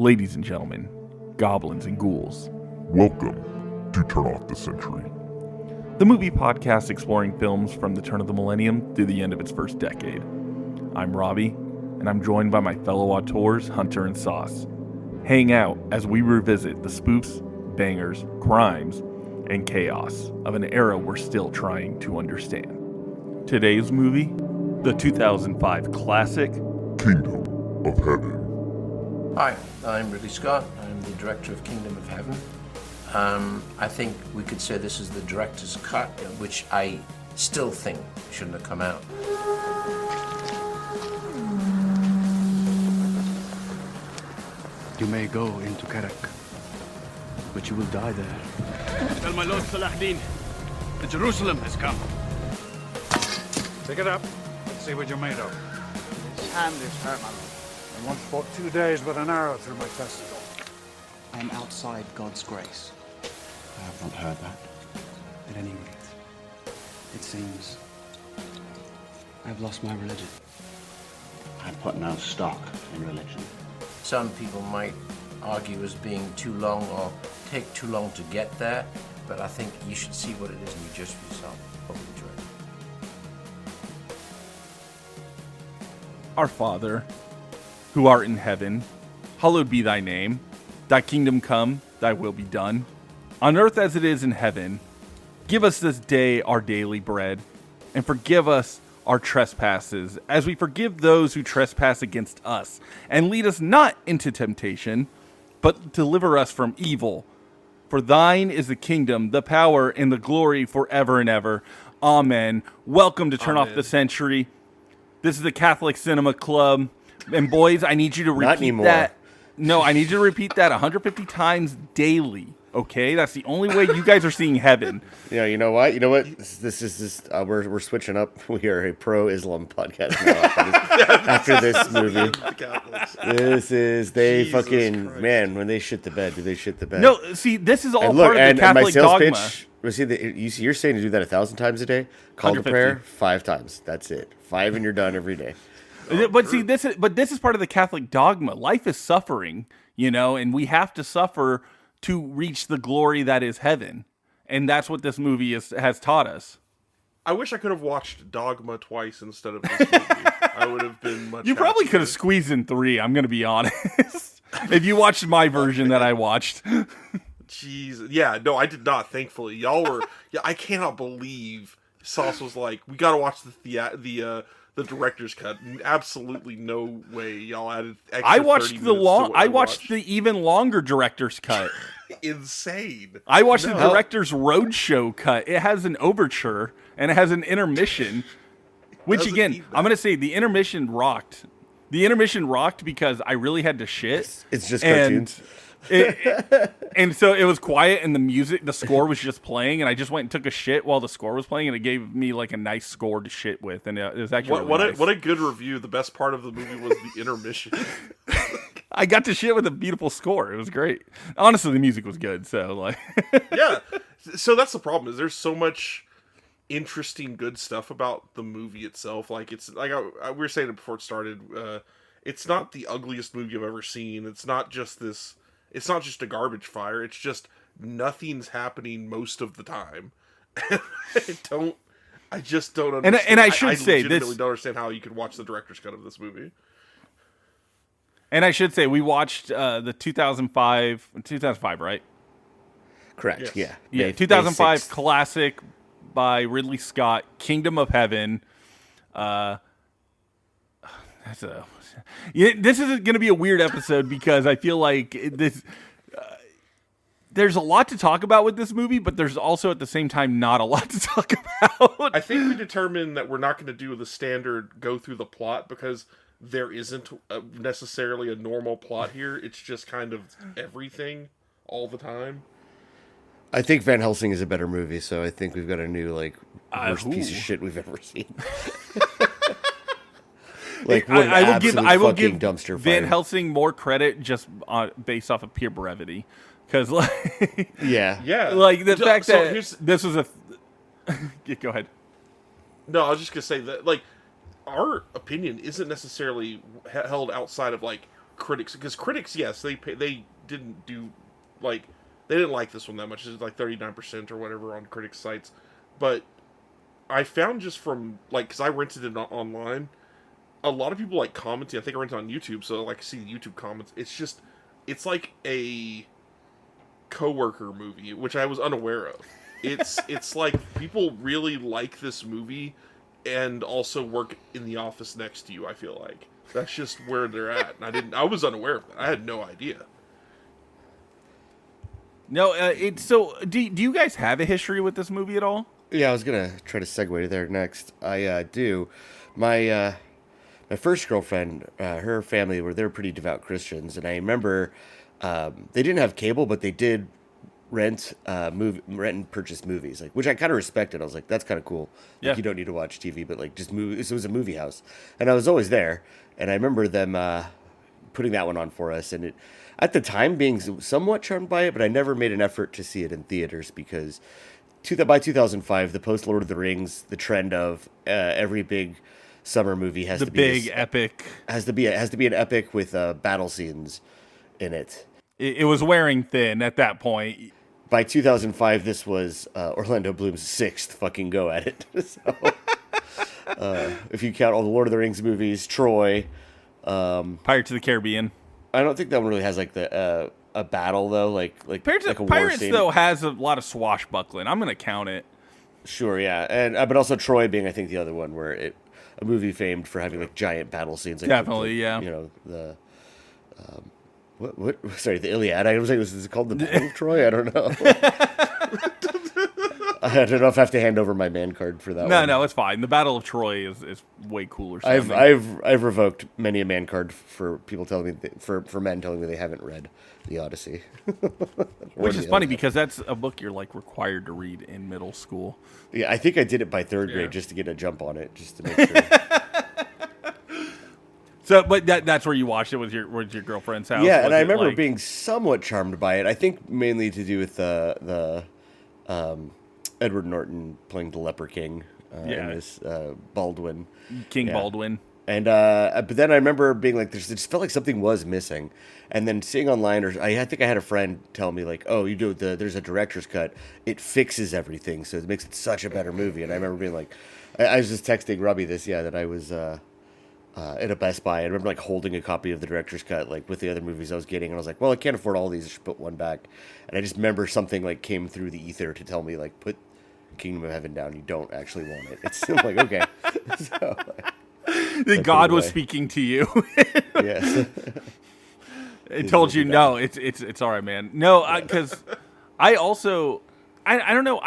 Ladies and gentlemen, goblins and ghouls. Welcome to Turn Off the Century, The movie podcast exploring films from the turn of the millennium through the end of its first decade. I'm Robbie, and I'm joined by my fellow auteurs, Hunter and Sauce. Hang out as we revisit the spoofs, bangers, crimes, and chaos of an era we're still trying to understand. Today's movie, the 2005 classic, Kingdom of Heaven. Hi, I'm Ridley Scott. I'm the director of Kingdom of Heaven. I think we could say this is the director's cut, which I still think shouldn't have come out. You may go into Karak, but you will die there. Tell my lord Salahuddin that Jerusalem has come. Pick it up. Let's see what you're made of. His hand is hurt, my lord. I once fought 2 days with an arrow through my testicle. I am outside God's grace. I have not heard that. At any rate, it seems I have lost my religion. I put no stock in religion. Some people might argue as being too long or take too long to get there, but I think you should see what it is and you judge for yourself. Hope you enjoy it. Our Father, who art in heaven, hallowed be thy name. Thy kingdom come, thy will be done, on earth as it is in heaven. Give us this day our daily bread, and forgive us our trespasses, as we forgive those who trespass against us. And lead us not into temptation, but deliver us from evil. For thine is the kingdom, the power, and the glory forever and ever. Amen. Welcome to Turn Off the Century. This is the Catholic Cinema Club. And boys, I need you to repeat that. No, I need you to repeat that 150 times daily. Okay, that's the only way you guys are seeing heaven. Yeah, you know what? This is we're switching up. We are a pro-Islam podcast now after this movie. Man, when they shit the bed, do they shit the bed? No, see, this is all part of the Catholic dogma. You're saying to do that 1,000 times a day. Call to prayer 5 times. That's it. 5 and you're done every day. But see, this is part of the Catholic dogma. Life is suffering, and we have to suffer to reach the glory that is heaven. And that's what this movie has taught us. I wish I could have watched Dogma twice instead of this movie. I would have been much You probably happier. could have squeezed in 3, I'm going to be honest. If you watched my version that I watched. Jeez. Yeah, no, I did not, thankfully. Y'all were... Yeah, I cannot believe Sauce was like, we got to watch the director's cut. Absolutely no way y'all added extra I watched 30 the minutes long. to what I watched the even longer director's cut. Insane. I watched the director's roadshow cut. It has an overture and it has an intermission. Which again, I'm gonna say the intermission rocked. The intermission rocked because I really had to shit. It's just cartoons. And so it was quiet and the score was just playing, and I just went and took a shit while the score was playing, and it gave me like a nice score to shit with, and it was actually nice. What a good review. The best part of the movie was the intermission. I got to shit with a beautiful score. It was great. Honestly, the music was good, so like Yeah. So that's the problem, is there's so much interesting good stuff about the movie itself. Like, it's like we were saying it before it started, it's not the ugliest movie I've ever seen. It's not just a garbage fire. It's just nothing's happening most of the time. I just don't understand. And I should say legitimately don't understand how you could watch the director's cut of this movie. And I should say we watched the 2005, right? Correct. Yes. Yeah. 2005 classic by Ridley Scott, Kingdom of Heaven. This is going to be a weird episode because I feel like this. There's a lot to talk about with this movie, but there's also at the same time not a lot to talk about. I think we determined that we're not going to do the standard go through the plot because there isn't necessarily a normal plot here. It's just kind of everything all the time. I think Van Helsing is a better movie, so I think we've got a new worst piece of shit we've ever seen. I will give dumpster Van fire. Helsing more credit just based off of pure brevity, because yeah, like the fact so that this was a. Go ahead. No, I was just gonna say that our opinion isn't necessarily held outside of critics, because critics, yes, they didn't do like they didn't like this one that much. It's like 39% or whatever on critics sites, but I found just from like because I rented it online, a lot of people like commenting. I think I rented on YouTube, so like see the YouTube comments. It's like a coworker movie, which I was unaware of. It's like people really like this movie and also work in the office next to you. I feel like that's just where they're at, and I was unaware of that. I had no idea. No, so. Do you guys have a history with this movie at all? Yeah, I was gonna try to segue there next. I do. My first girlfriend, her family they're pretty devout Christians, and I remember they didn't have cable, but they did rent and purchase movies, like, which I kind of respected. I was like, that's kind of cool. Like, you don't need to watch TV, but like just move. It was a movie house, and I was always there. And I remember them putting that one on for us, and at the time being somewhat charmed by it, but I never made an effort to see it in theaters because by 2005, the post Lord of the Rings, the trend of every big summer movie has to be big epic. Has to be an epic with battle scenes in it. It was wearing thin at that point. By 2005, this was Orlando Bloom's sixth fucking go at it. So, if you count all the Lord of the Rings movies, Troy, Pirates of the Caribbean. I don't think that one really has like the a battle though, like Pirates like a war Pirates scene. though has a lot of swashbuckling. I'm gonna count it. Sure, yeah, and but also Troy being I think the other one where a movie famed for having like giant battle scenes. Like, definitely, yeah. You know the. What? Sorry, the Iliad. I was like, is it called the Battle of Troy? I don't know. I don't know if I have to hand over my man card for that one. No, it's fine. The Battle of Troy is way cooler. I've revoked many a man card for people telling me for men telling me they haven't read the Odyssey. Which is funny because that's a book you're like required to read in middle school. Yeah, I think I did it by third grade just to get a jump on it, just to make sure. So, but that's where you watched it with your girlfriend's house. Yeah, and I remember being somewhat charmed by it. I think mainly to do with the Edward Norton playing the Leper King in this Baldwin. Baldwin. And but then I remember being like, it just felt like something was missing. And then seeing online, or I think I had a friend tell me like, oh, there's a director's cut. It fixes everything, so it makes it such a better movie. And I remember being like, I was just texting Robbie that I was at a Best Buy. I remember like holding a copy of the director's cut like with the other movies I was getting, and I was like, well, I can't afford all these. I should put one back. And I just remember something like came through the ether to tell me like, put Kingdom of Heaven down. You don't actually want it. It's like, okay. So, God was speaking to you. Yes. It told you no. It's all right, man. No, because I also I don't know.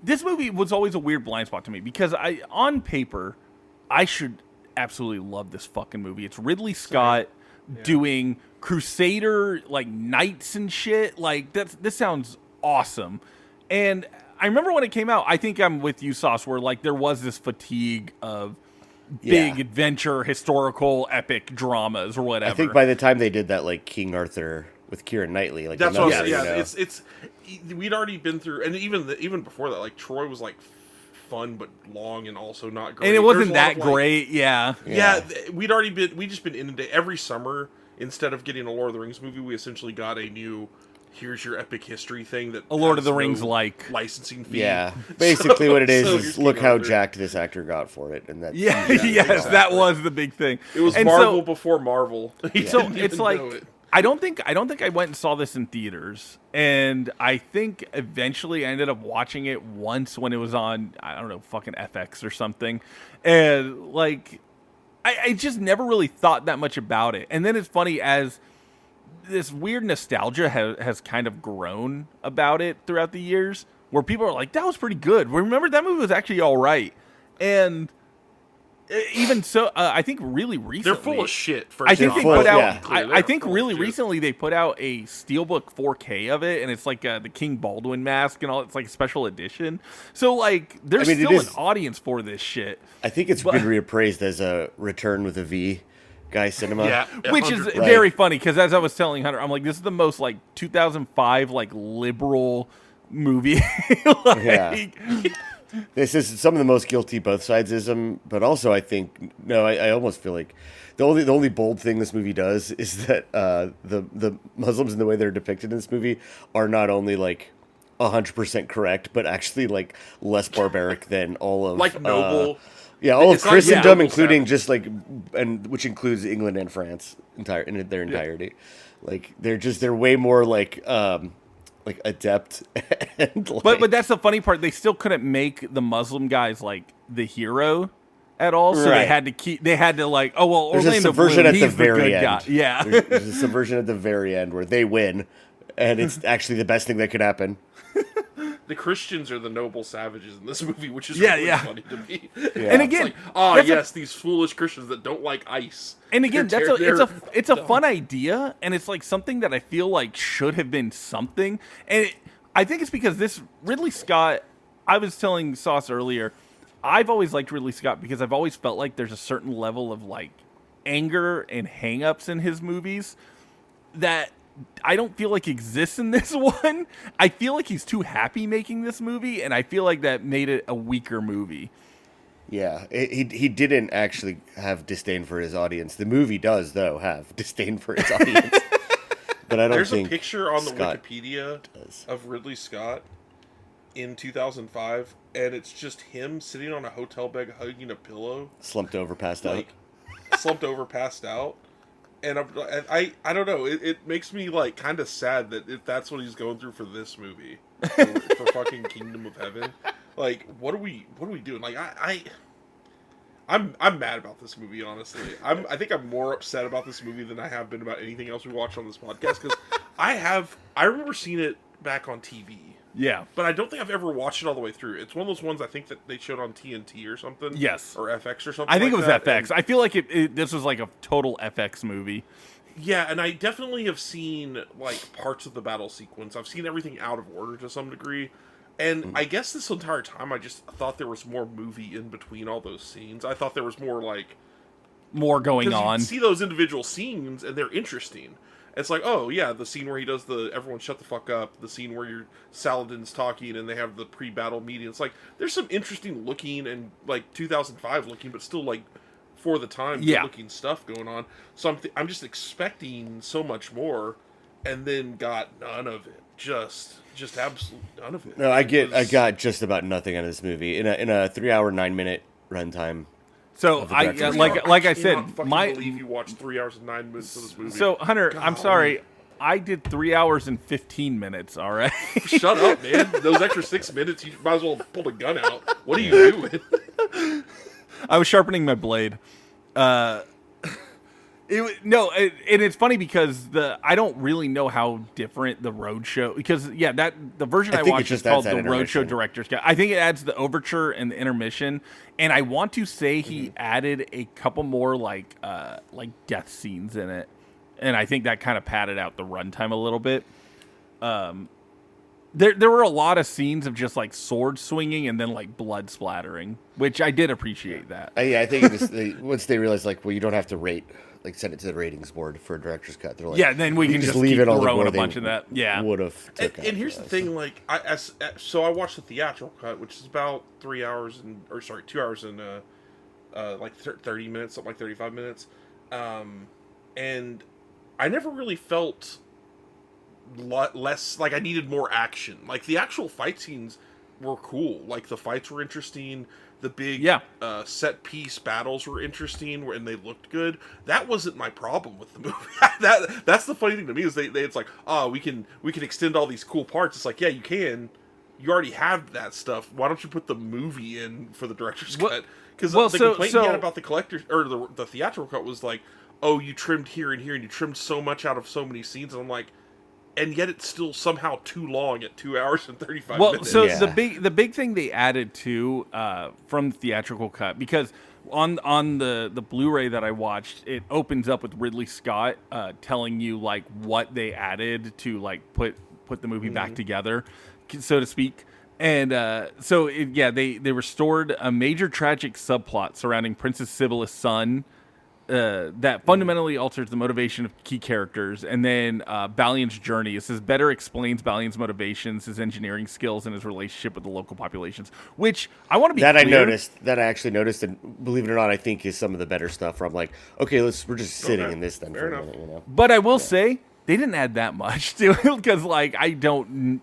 This movie was always a weird blind spot to me because on paper I should absolutely love this fucking movie. It's Ridley Scott doing Crusader like knights and shit. Like this sounds awesome. And I remember when it came out, I think I'm with you, Sauce, where like there was this fatigue of big adventure, historical, epic dramas or whatever. I think by the time they did that like King Arthur with Keira Knightley, like that's what I was, it's we'd already been through, and even before that, like Troy was like fun but long and also not great. And it wasn't that great, yeah. We just been inundated every summer. Instead of getting a Lord of the Rings movie, we essentially got a new here's your epic history thing that a Lord of the Rings like licensing fee. Yeah, basically what it is look how jacked this actor got for it, and that's that was the big thing. It was Marvel before Marvel. So it's like I don't think I went and saw this in theaters, and I think eventually I ended up watching it once when it was on, I don't know, fucking FX or something, and like I just never really thought that much about it. And then it's funny as this weird nostalgia has kind of grown about it throughout the years, where people are like, that was pretty good. Remember, that movie was actually all right. And even so, I think really recently... They're full of shit. I think they put out... I think really recently they put out a Steelbook 4K of it, and it's like the King Baldwin mask and all. It's like a special edition. So, like, there's still an audience for this shit. I think it's been reappraised as a Return with a V guy cinema, which is very funny because as I was telling Hunter, I'm like, this is the most like 2005 like liberal movie. This is some of the most guilty both sidesism, but also I think I almost feel like the only bold thing this movie does is that the Muslims and the way they're depicted in this movie are not only like 100% correct, but actually like less barbaric than all of Like noble. all of It's like Christendom, noble including savages. just like which includes England and France in their entirety. Like they're way more like adept and like, But that's the funny part. They still couldn't make the Muslim guys like the hero at all, so Right. they had to like, oh well, there's Orlando a subversion Bloom, at the he's very good end. guy. Yeah. There's a subversion at the very end where they win, and it's actually the best thing that could happen. The Christians are the noble savages in this movie, which is Yeah, really yeah. funny to me. And again, yes, these foolish Christians that don't like ice. and again, They're it's a fun idea, and it's like something that I feel like should have been something. And I think it's because this Ridley Scott. I was telling Sauce earlier, I've always liked Ridley Scott because I've always felt like there's a certain level of like anger and hang-ups in his movies that I don't feel like exists in this one. I feel like he's too happy making this movie, and I feel like that made it a weaker movie. Yeah, he didn't actually have disdain for his audience. The movie does, though, have disdain for its audience. But I don't There's think a picture on the Scott Wikipedia does. of Ridley Scott in 2005, and it's just him sitting on a hotel bed hugging a pillow, Slumped over, passed out. like slumped over, passed out. And I don't know. It makes me like kind of sad that if that's what he's going through for this movie, for fucking Kingdom of Heaven, like what are we doing? Like I'm mad about this movie. Honestly, I think I'm more upset about this movie than I have been about anything else we watched on this podcast because I remember seeing it back on TV. Yeah. But I don't think I've ever watched it all the way through. It's one of those ones I think that they showed on TNT or something. Yes. Or FX or something. I think like it was that. FX. And, I feel like this was like a total FX movie. yeah, and I definitely have seen like parts of the battle sequence. I've seen everything out of order to some degree. And I guess this entire time I just thought there was more movie in between all those scenes. I thought there was more like More going 'cause on. you see those individual scenes and they're interesting. It's like, oh yeah, the scene where he does the everyone shut the fuck up, the scene where your Saladin's talking and they have the pre-battle meeting. It's like there's some interesting looking and like 2005 looking, but still like for the time good looking stuff going on. So I'm just expecting so much more, and then got none of it. Just absolute none of it. No, I got just about nothing out of this movie in a 3 hour 9 minute runtime. So of the I director's like I cannot said, fucking my believe you watched 3 hours and 9 minutes of this movie. so Hunter, I'm sorry, I did 3 hours and 15 minutes. All right. Shut up, man. Those extra 6 minutes, you might as well have pulled a gun out. What are you doing? I was sharpening my blade. And it's funny because I don't really know how different the Roadshow, because the version I think it watched is just called adds the that Roadshow intermission. Director's Cut. I think it adds the overture and the intermission, and I want to say he added a couple more like death scenes in it, and I think that kind of padded out the runtime a little bit. There were a lot of scenes of just like sword swinging and then like blood splattering, which I did appreciate that. Yeah, I think once they realized like, well, you don't have to rate, like send it to the ratings board for a director's cut. They're like, Yeah, then we can just leave keep it all throwing gore a they bunch of that. Yeah. would have. And here's the thing, like, so I watched the theatrical cut, which is about 2 hours and 30 minutes, something like 35 minutes. And I never really felt less, like I needed more action. Like the actual fight scenes were cool. Like the fights were interesting. The big set piece battles were interesting and they looked good. That wasn't my problem with the movie. That's the funny thing to me is it's like, oh, we can extend all these cool parts. It's like, yeah, you can. You already have that stuff. Why don't you put the movie in for the director's cut? Because the complaint he had about the collector's or the theatrical cut was like, oh, you trimmed here and here and you trimmed so much out of so many scenes. And I'm like, and yet it's still somehow too long at 2 hours and 35 minutes. So the big thing they added too from the theatrical cut, because on the Blu-ray that I watched, it opens up with Ridley Scott telling you like what they added to like put the movie back together, so to speak. And they restored a major tragic subplot surrounding Princess Sibylla's son, that fundamentally alters the motivation of key characters, and then Balion's journey. It says better explains Balion's motivations, his engineering skills, and his relationship with the local populations. Which I want to be that clear. I actually noticed, and believe it or not, I think is some of the better stuff. Where I'm like, okay, we're just sitting in this then for a minute, you know. But I will say they didn't add that much to it because, like, I don't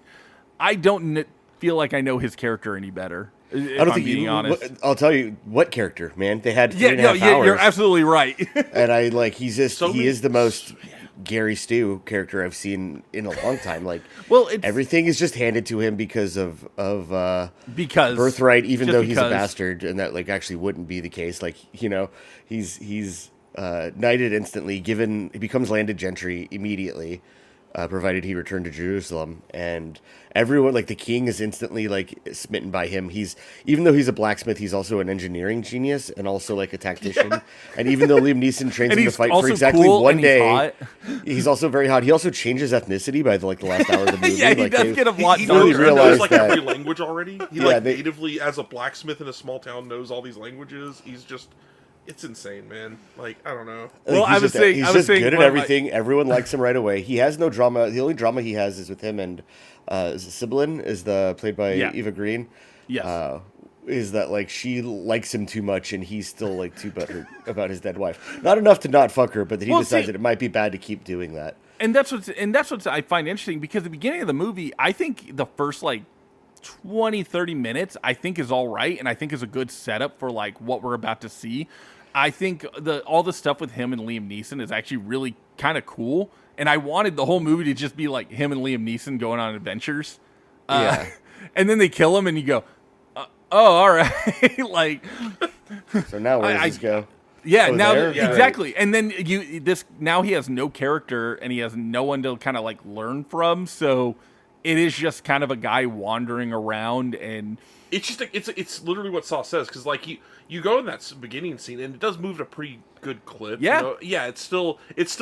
feel like I know his character any better. I don't think being honest. I'll tell you what character, man. They had 3.5 hours. You're absolutely right. And I like he is the most Yeah. Gary Stu character I've seen in a long time. Like, well, everything is just handed to him because of because birthright, even though he's a because. bastard, and that like actually wouldn't be the case. Like, you know, he's knighted instantly, he becomes landed gentry immediately, provided he returned to Jerusalem, and everyone, like the king, is instantly like smitten by him. Even though he's a blacksmith, he's also an engineering genius and also like a tactician. Yeah. And even though Liam Neeson trains him to fight for exactly cool, one day, he's also very hot. He also changes ethnicity by the last hour of the movie. Yeah, he does get a lot. He darker. knows like every language already. He they natively, as a blacksmith in a small town, knows all these languages. It's insane, man. Like, I don't know. Well, he's just good at everything. Everyone likes him right away. He has no drama. The only drama he has is with him and Sibyllin, played by Eva Green. Yes. Is that like she likes him too much and he's still like too butthurt about his dead wife. Not enough to not fuck her, but that he decides that it might be bad to keep doing that. And that's what I find interesting, because the beginning of the movie, I think the first like 20-30 minutes I think is all right, and I think is a good setup for like what we're about to see. I think all the stuff with him and Liam Neeson is actually really kind of cool, and I wanted the whole movie to just be like him and Liam Neeson going on adventures. And then they kill him, and you go, "Oh, all right." Like, so now where does this go? Yeah, exactly. And then now he has no character, and he has no one to kind of like learn from. So it is just kind of a guy wandering around, and it's just it's literally what Saw says, because like you go in that beginning scene and it does move at a pretty good clip. Yeah, you know? Yeah. It's still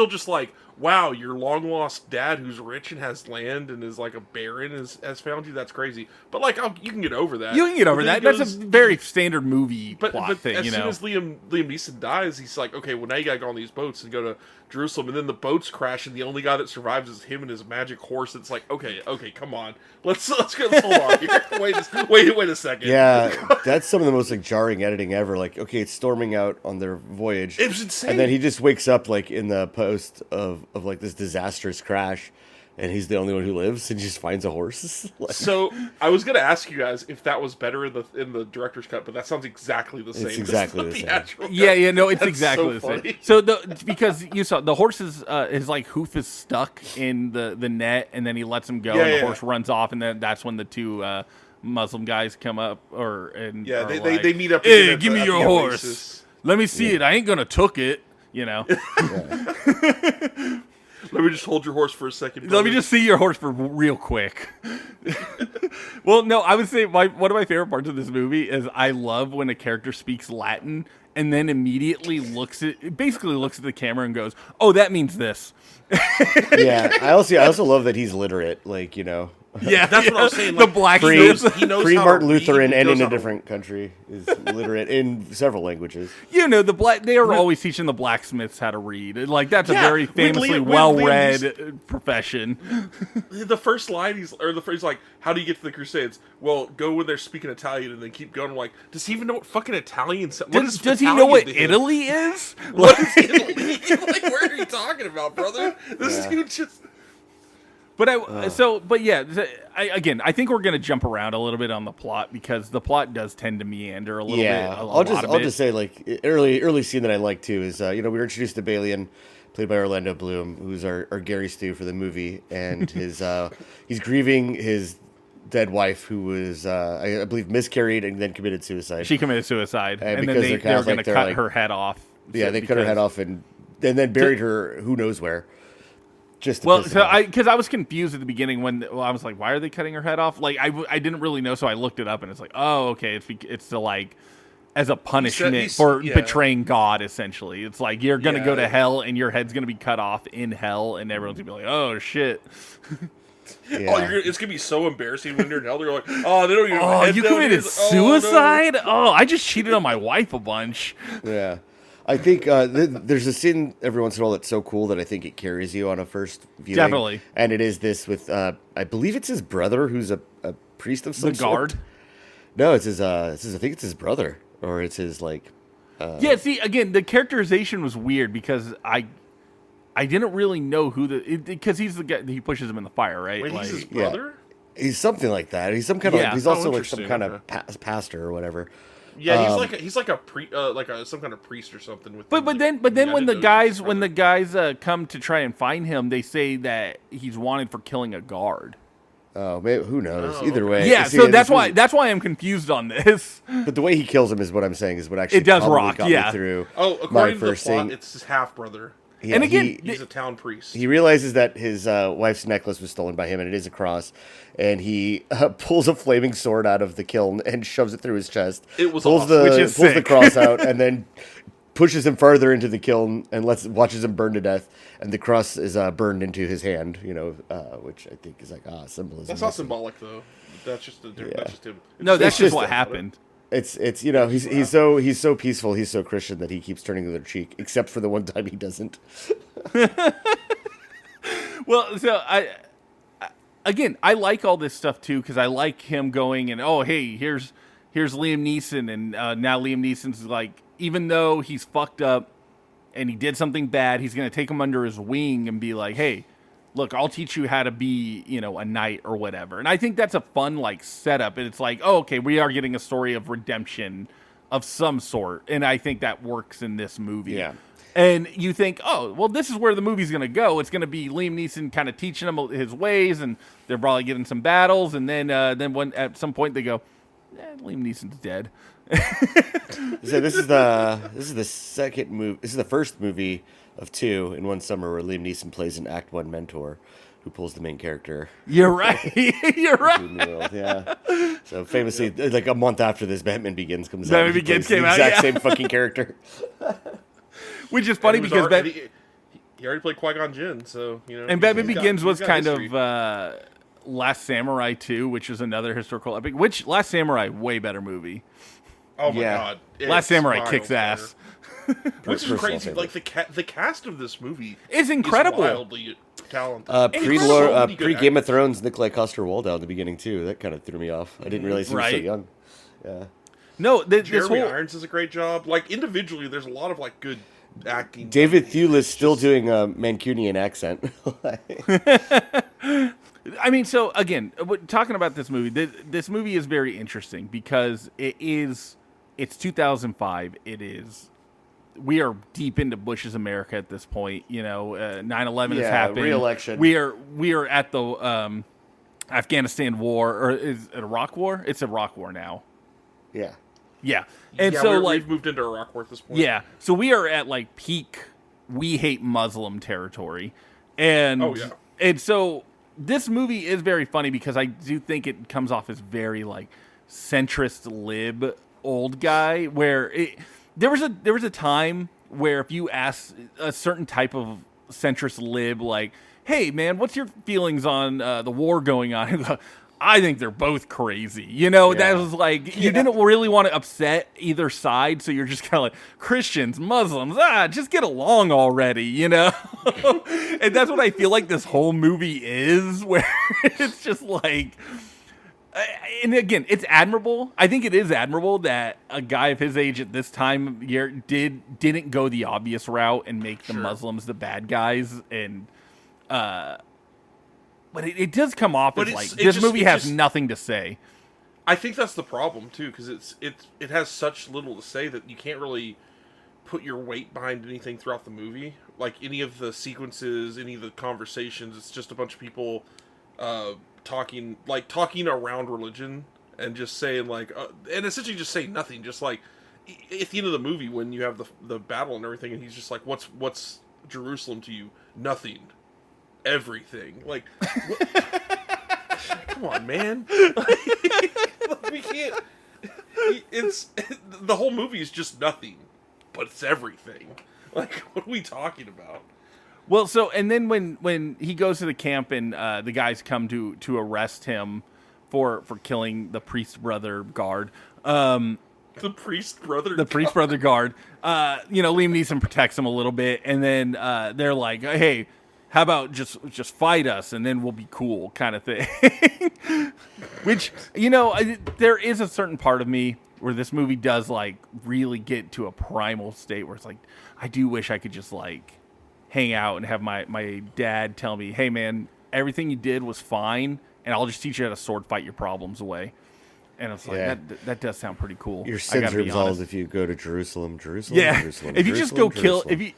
just like, wow, your long lost dad who's rich and has land and is like a baron has found you. That's crazy. But like, you can get over that. You can get over that. That's a very standard movie plot thing. As soon as Liam Neeson dies, he's like, okay, well now you gotta go on these boats and go to Jerusalem, and then the boats crash, and the only guy that survives is him and his magic horse. It's like, okay, come on, let's hold on here. Wait a second. Yeah, that's some of the most like jarring editing ever. Like, okay, it's storming out on their voyage. It was insane. And then he just wakes up like in the post of like this disastrous crash, and he's the only one who lives, and he just finds a horse. So I was gonna ask you guys if that was better in the director's cut, but that sounds exactly the same. It's exactly the same. Yeah, no, it's exactly the same. So because you saw the horse's his like hoof is stuck in the net, and then he lets him go, and the horse runs off, and then that's when the two Muslim guys come up, they meet up. Hey, give me your horse. Oasis. Let me see it. I ain't gonna took it. You know. Let me just hold your horse for a second. Let me just see your horse for real quick. Well, no, I would say one of my favorite parts of this movie is I love when a character speaks Latin and then immediately looks at the camera and goes, "Oh, that means this." Yeah, I also love that he's literate. Like, you know. Yeah, that's what I was saying. Like, the black he knows pre-Martin Lutheran and in a different country is literate in several languages. You know, they are always teaching the blacksmiths how to read. Like, that's a very famously well-read profession. The first line he's like, "How do you get to the Crusades?" Well, go when they're speaking Italian and then keep going. I'm like, does he even know what fucking Italian? Does he know what Italy is? What is Italy? Like, where are you talking about, brother? This dude just. But I think we're gonna jump around a little bit on the plot, because the plot does tend to meander a little bit. I'll just say, like, early scene that I like too is we were introduced to Balian, played by Orlando Bloom, who's our Gary Stu for the movie, and his he's grieving his dead wife, who was I believe miscarried and then committed suicide. She committed suicide, and then they're going to cut her head off. Yeah, they cut her head off and then buried her who knows where. Because I was confused at the beginning when I was like, why are they cutting her head off? Like, I didn't really know, so I looked it up, and it's like, oh, okay, it's to like as a punishment for betraying God. Essentially, it's like you're gonna go to hell, and your head's gonna be cut off in hell, and everyone's gonna be like, oh shit. Yeah. It's gonna be so embarrassing when you're in hell. They're like, oh, they don't even. Oh, you committed suicide? Oh, I just cheated on my wife a bunch. Yeah. I think there's a scene every once in a while that's so cool that I think it carries you on a first viewing. Definitely. And it is this with, I believe it's his brother who's a priest of some The guard? sort. No, it's his, I think it's his brother. Or it's his, like... yeah, see, again, the characterization was weird because I didn't really know who because he's the guy, he pushes him in the fire, right? Wait, like, he's his brother? He's something like that. He's some kind of, Yeah. he's also Oh, like some interesting, kind okay. of pastor or whatever. Yeah, he's like some kind of priest or something. With But then when the guys come to try and find him, they say that he's wanted for killing a guard. Oh, maybe, who knows? Oh, Either okay. way. Yeah, See, so this that's was- why I'm confused on this. But the way he kills him is what I'm saying is what actually It does probably rock, got yeah. me through Oh, my according to the first plot, scene. it's his half brother. Yeah, And again, He's a town priest. he realizes that his wife's necklace was stolen by him, and it is a cross. And he pulls a flaming sword out of the kiln and shoves it through his chest. It was pulls awesome. the Which is pulls the sick. cross out, and then pushes him further into the kiln and watches him burn to death. And the cross is burned into his hand, which I think is like symbolism. That's not symbolic though. That's just that's just him. No, that's It's just just what a- happened. It's he's so peaceful, he's so Christian that he keeps turning the other cheek, except for the one time he doesn't. Well, so I like all this stuff too because I like him going and hey, here's Liam Neeson, and now Liam Neeson's like, even though he's fucked up and he did something bad, he's gonna take him under his wing and be like, hey, look, I'll teach you how to be, a knight or whatever. And I think that's a fun like setup. And it's like, okay, we are getting a story of redemption of some sort, and I think that works in this movie. Yeah. And you think, this is where the movie's going to go. It's going to be Liam Neeson kind of teaching him his ways, and they're probably getting some battles. And then when at some point they go, Liam Neeson's dead. So this is the second movie. This is the first movie of two in one summer where Liam Neeson plays an Act 1 mentor who pulls the main character. You're right. You're right. in the world. Yeah. So famously, like a month after this, Batman Begins comes out. Batman he Begins plays came the out, exact yeah. same fucking character. Which is funny And he was because already, he already played Qui-Gon Jinn, so and Batman he's got- Begins he's was got kind history. of Last Samurai 2, which is another historical epic. Which Last Samurai, way better movie. Oh my Yeah. god, Last it's Samurai miles kicks better. ass. Which is Personal crazy. favorite. Like the cast of this movie It's incredible. Is wildly talented. Pre Game of Thrones, Nikolai Coster-Waldau in the beginning too. That kind of threw me off. I didn't realize he was so Right. young. Yeah. No, this Jeremy whole Irons does a great job. Like individually, there's a lot of like good acting. David Thewlis still doing a Mancunian accent. I mean, so again, talking about this movie, this movie is very interesting because it's 2005. We are deep into Bush's America at this point. 9/11 has Yeah, happened. re-election. We are at the Afghanistan war, or is it Iraq war? It's Iraq war now. Yeah. Yeah, and Yeah, so we've moved into Iraq war at this point. yeah, so we are at like peak we hate Muslim territory, and Oh, yeah. and so this movie is very funny because I do think it comes off as very like centrist lib old guy where there was a time where if you ask a certain type of centrist lib like, hey man, what's your feelings on the war going on? I think they're both crazy. That was like, you didn't really want to upset either side, so you're just kind of like, Christians, Muslims, just get along already, And that's what I feel like this whole movie is, where it's just like, and again, it's admirable. I think it is admirable that a guy of his age at this time of year didn't go the obvious route and make the Muslims the bad guys, and but it does come off But as it's- like it this just- movie it has just- nothing to say. I think that's the problem too, because it has such little to say that you can't really put your weight behind anything throughout the movie. Like any of the sequences, any of the conversations, it's just a bunch of people talking around religion and just saying like, and essentially just saying nothing. Just like at the end of the movie when you have the battle and everything, and he's just like, "What's Jerusalem to you? Nothing, everything." Like, come on, man. We can't. It's the whole movie is just nothing, but it's everything. Like, what are we talking about? Well, so and then when he goes to the camp and the guys come to arrest him for killing the priest brother guard, The priest brother. The priest brother guard. Liam Neeson protects him a little bit, and then they're like, "Hey, how about just fight us, and then we'll be cool," kind of thing. Which there is a certain part of me where this movie does like really get to a primal state where it's like, I do wish I could just like hang out and have my dad tell me, "Hey, man, everything you did was fine, and I'll just teach you how to sword fight your problems away." And it's like, that does sound pretty cool. Your sins are absolved if you go to Jerusalem. Yeah, Jerusalem, if you just go Jerusalem. kill, if you,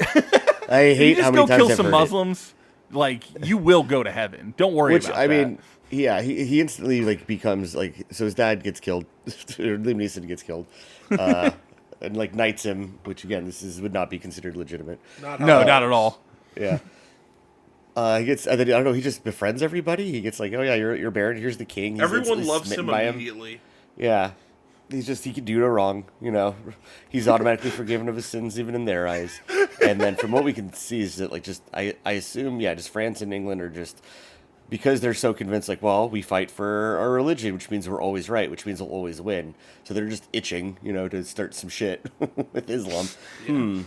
I hate how many times kill I've some heard Muslims, like you will go to heaven. Don't worry about that. I mean, yeah, he instantly like becomes like, so his dad gets killed, or Liam Neeson gets killed, and like knights him, which again, would not be considered legitimate. Not at all. Yeah. He gets, and then, I don't know, he just befriends everybody. He gets like, oh yeah, you're Baron, here's the king. He's Everyone loves smitten him by immediately. Yeah. He can do no wrong, He's automatically forgiven of his sins, even in their eyes. And then from what we can see is that, like, just, I assume, just France and England are just, because they're so convinced, like, well, we fight for our religion, which means we're always right, which means we'll always win. So they're just itching, to start some shit with Islam. Yeah.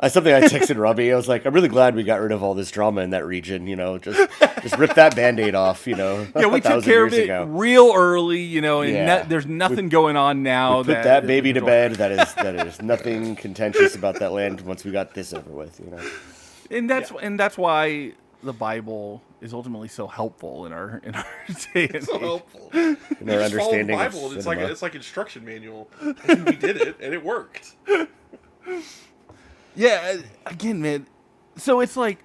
Something I texted Robbie. I was like, I'm really glad we got rid of all this drama in that region. Just rip that Band-Aid off. Yeah, we took care of it real early. And there's nothing going on now. We put that baby to bed. That is nothing contentious about that land. Once we got this over with, And that's why the Bible is ultimately so helpful in our day. So helpful in our understanding. The Bible, it's like instruction manual. And we did it, and it worked. Yeah, again, man. So it's like,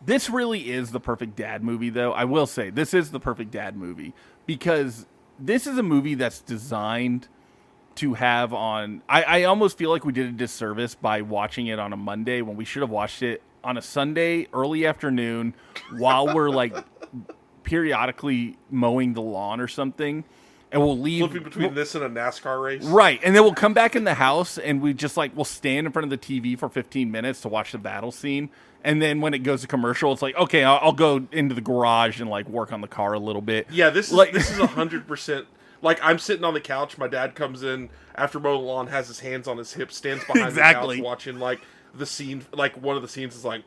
this really is the perfect dad movie, though. I will say, this is the perfect dad movie. Because this is a movie that's designed to have on... I almost feel like we did a disservice by watching it on a Monday when we should have watched it on a Sunday, early afternoon, while we're, like, periodically mowing the lawn or something. And we'll leave... Flipping between this and a NASCAR race. Right. And then we'll come back in the house and we just we'll stand in front of the TV for 15 minutes to watch the battle scene. And then when it goes to commercial, it's like, okay, I'll go into the garage and work on the car a little bit. Yeah, this is 100%. Like, I'm sitting on the couch. My dad comes in after mowing the lawn, has his hands on his hips, stands behind the couch watching the scene. Like, one of the scenes is like,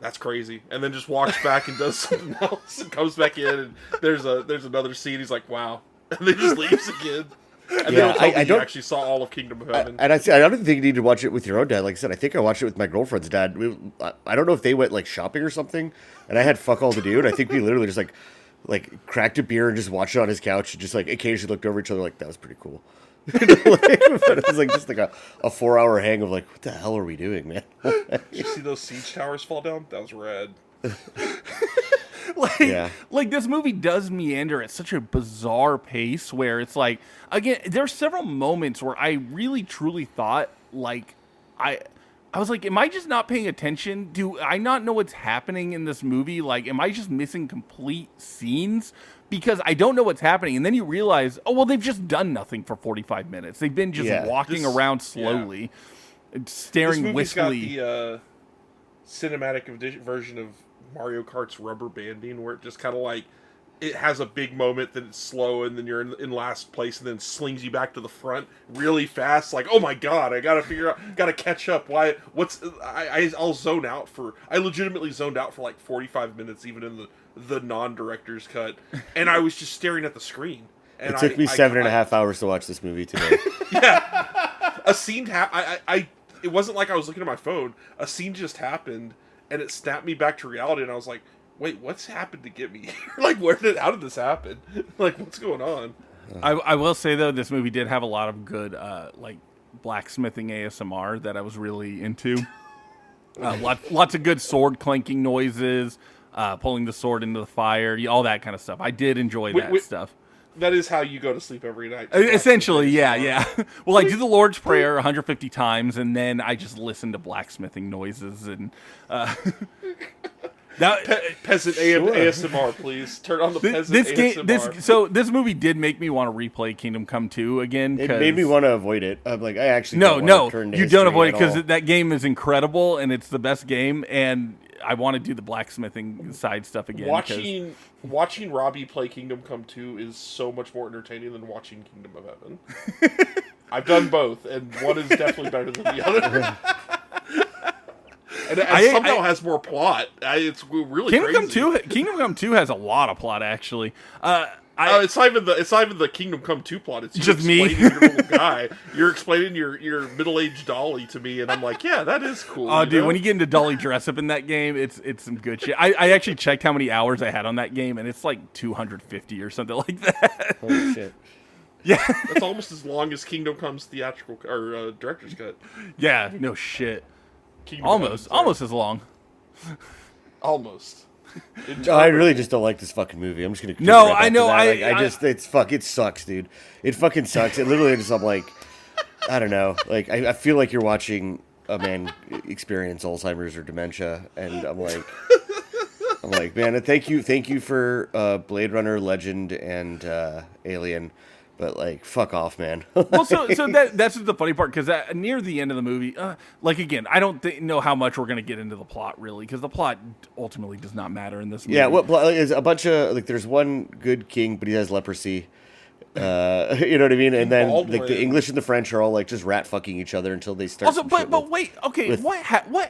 that's crazy. And then just walks back and does something else and comes back in. And there's another scene. He's like, wow. And then just leaves again. And then I don't actually saw all of Kingdom of Heaven. I don't think you need to watch it with your own dad. Like I said, I think I watched it with my girlfriend's dad. I don't know if they went shopping or something, and I had fuck all to do. And I think we literally just cracked a beer and just watched it on his couch and just occasionally looked over each other like, that was pretty cool. But it was just a 4-hour hang of what the hell are we doing, man? Did you see those siege towers fall down? That was rad. This movie does meander at such a bizarre pace where it's again, there's several moments where I really truly thought I was like, am I just not paying attention? Do I not know what's happening in this movie? Am I just missing complete scenes? Because I don't know what's happening. And then you realize, oh, well, they've just done nothing for 45 minutes. They've been just walking around slowly, staring wistfully. Got the cinematic version of Mario Kart's rubber banding, where it just kind of it has a big moment, then it's slow, and then you're in last place, and then slings you back to the front really fast. Oh my god, I gotta catch up. I'll zone out I legitimately zoned out for 45 minutes, even in the non-director's cut, and I was just staring at the screen. And it took me 7.5 hours to watch this movie today. Yeah, a scene it wasn't like I was looking at my phone. A scene just happened, and it snapped me back to reality, and I was like, wait, what's happened to get me here? How did this happen? What's going on? I will say, though, this movie did have a lot of good, blacksmithing ASMR that I was really into. Lots of good sword clanking noises, pulling the sword into the fire, all that kind of stuff. I did enjoy that stuff. That is how you go to sleep every night. Essentially, yeah. Well, I do the Lord's Prayer 150 times, and then I just listen to blacksmithing noises and... peasant ASMR, please. Turn on the peasant ASMR. This movie did make me want to replay Kingdom Come 2 again. It made me want to avoid it. I'm like, I actually you don't avoid it because that game is incredible and it's the best game, and I want to do the blacksmithing side stuff again. Watching Robbie play Kingdom Come 2 is so much more entertaining than watching Kingdom of Heaven. I've done both, and one is definitely better than the other. And somehow has more plot. It's really crazy. Kingdom Come 2 has a lot of plot, actually. It's not even the Kingdom Come 2 plot. It's just me. Your little guy. You're explaining your middle-aged Dolly to me, and I'm like, yeah, that is cool. Oh, dude, when you get into Dolly dress up in that game, it's some good shit. I actually checked how many hours I had on that game, and it's like 250 or something like that. Holy shit. Yeah. That's almost as long as Kingdom Come's theatrical or director's cut. Yeah, no shit. Almost as long. Almost. I really just don't like this fucking movie. I'm just gonna. No, I know. It sucks, dude. It fucking sucks. It literally just. I'm like, I don't know. Like, I feel like you're watching a man experience Alzheimer's or dementia, and I'm like, man, thank you for Blade Runner, Legend, and Alien. But, like, fuck off, man. Well, so that's the funny part, because near the end of the movie, like, again, I don't know how much we're going to get into the plot, really, because the plot ultimately does not matter in this movie. Yeah, what is a bunch of, like, there's one good king, but he has leprosy. You know what I mean? And then, like, the English and the French are all, like, just rat-fucking each other until they start... Also, but wait, okay, what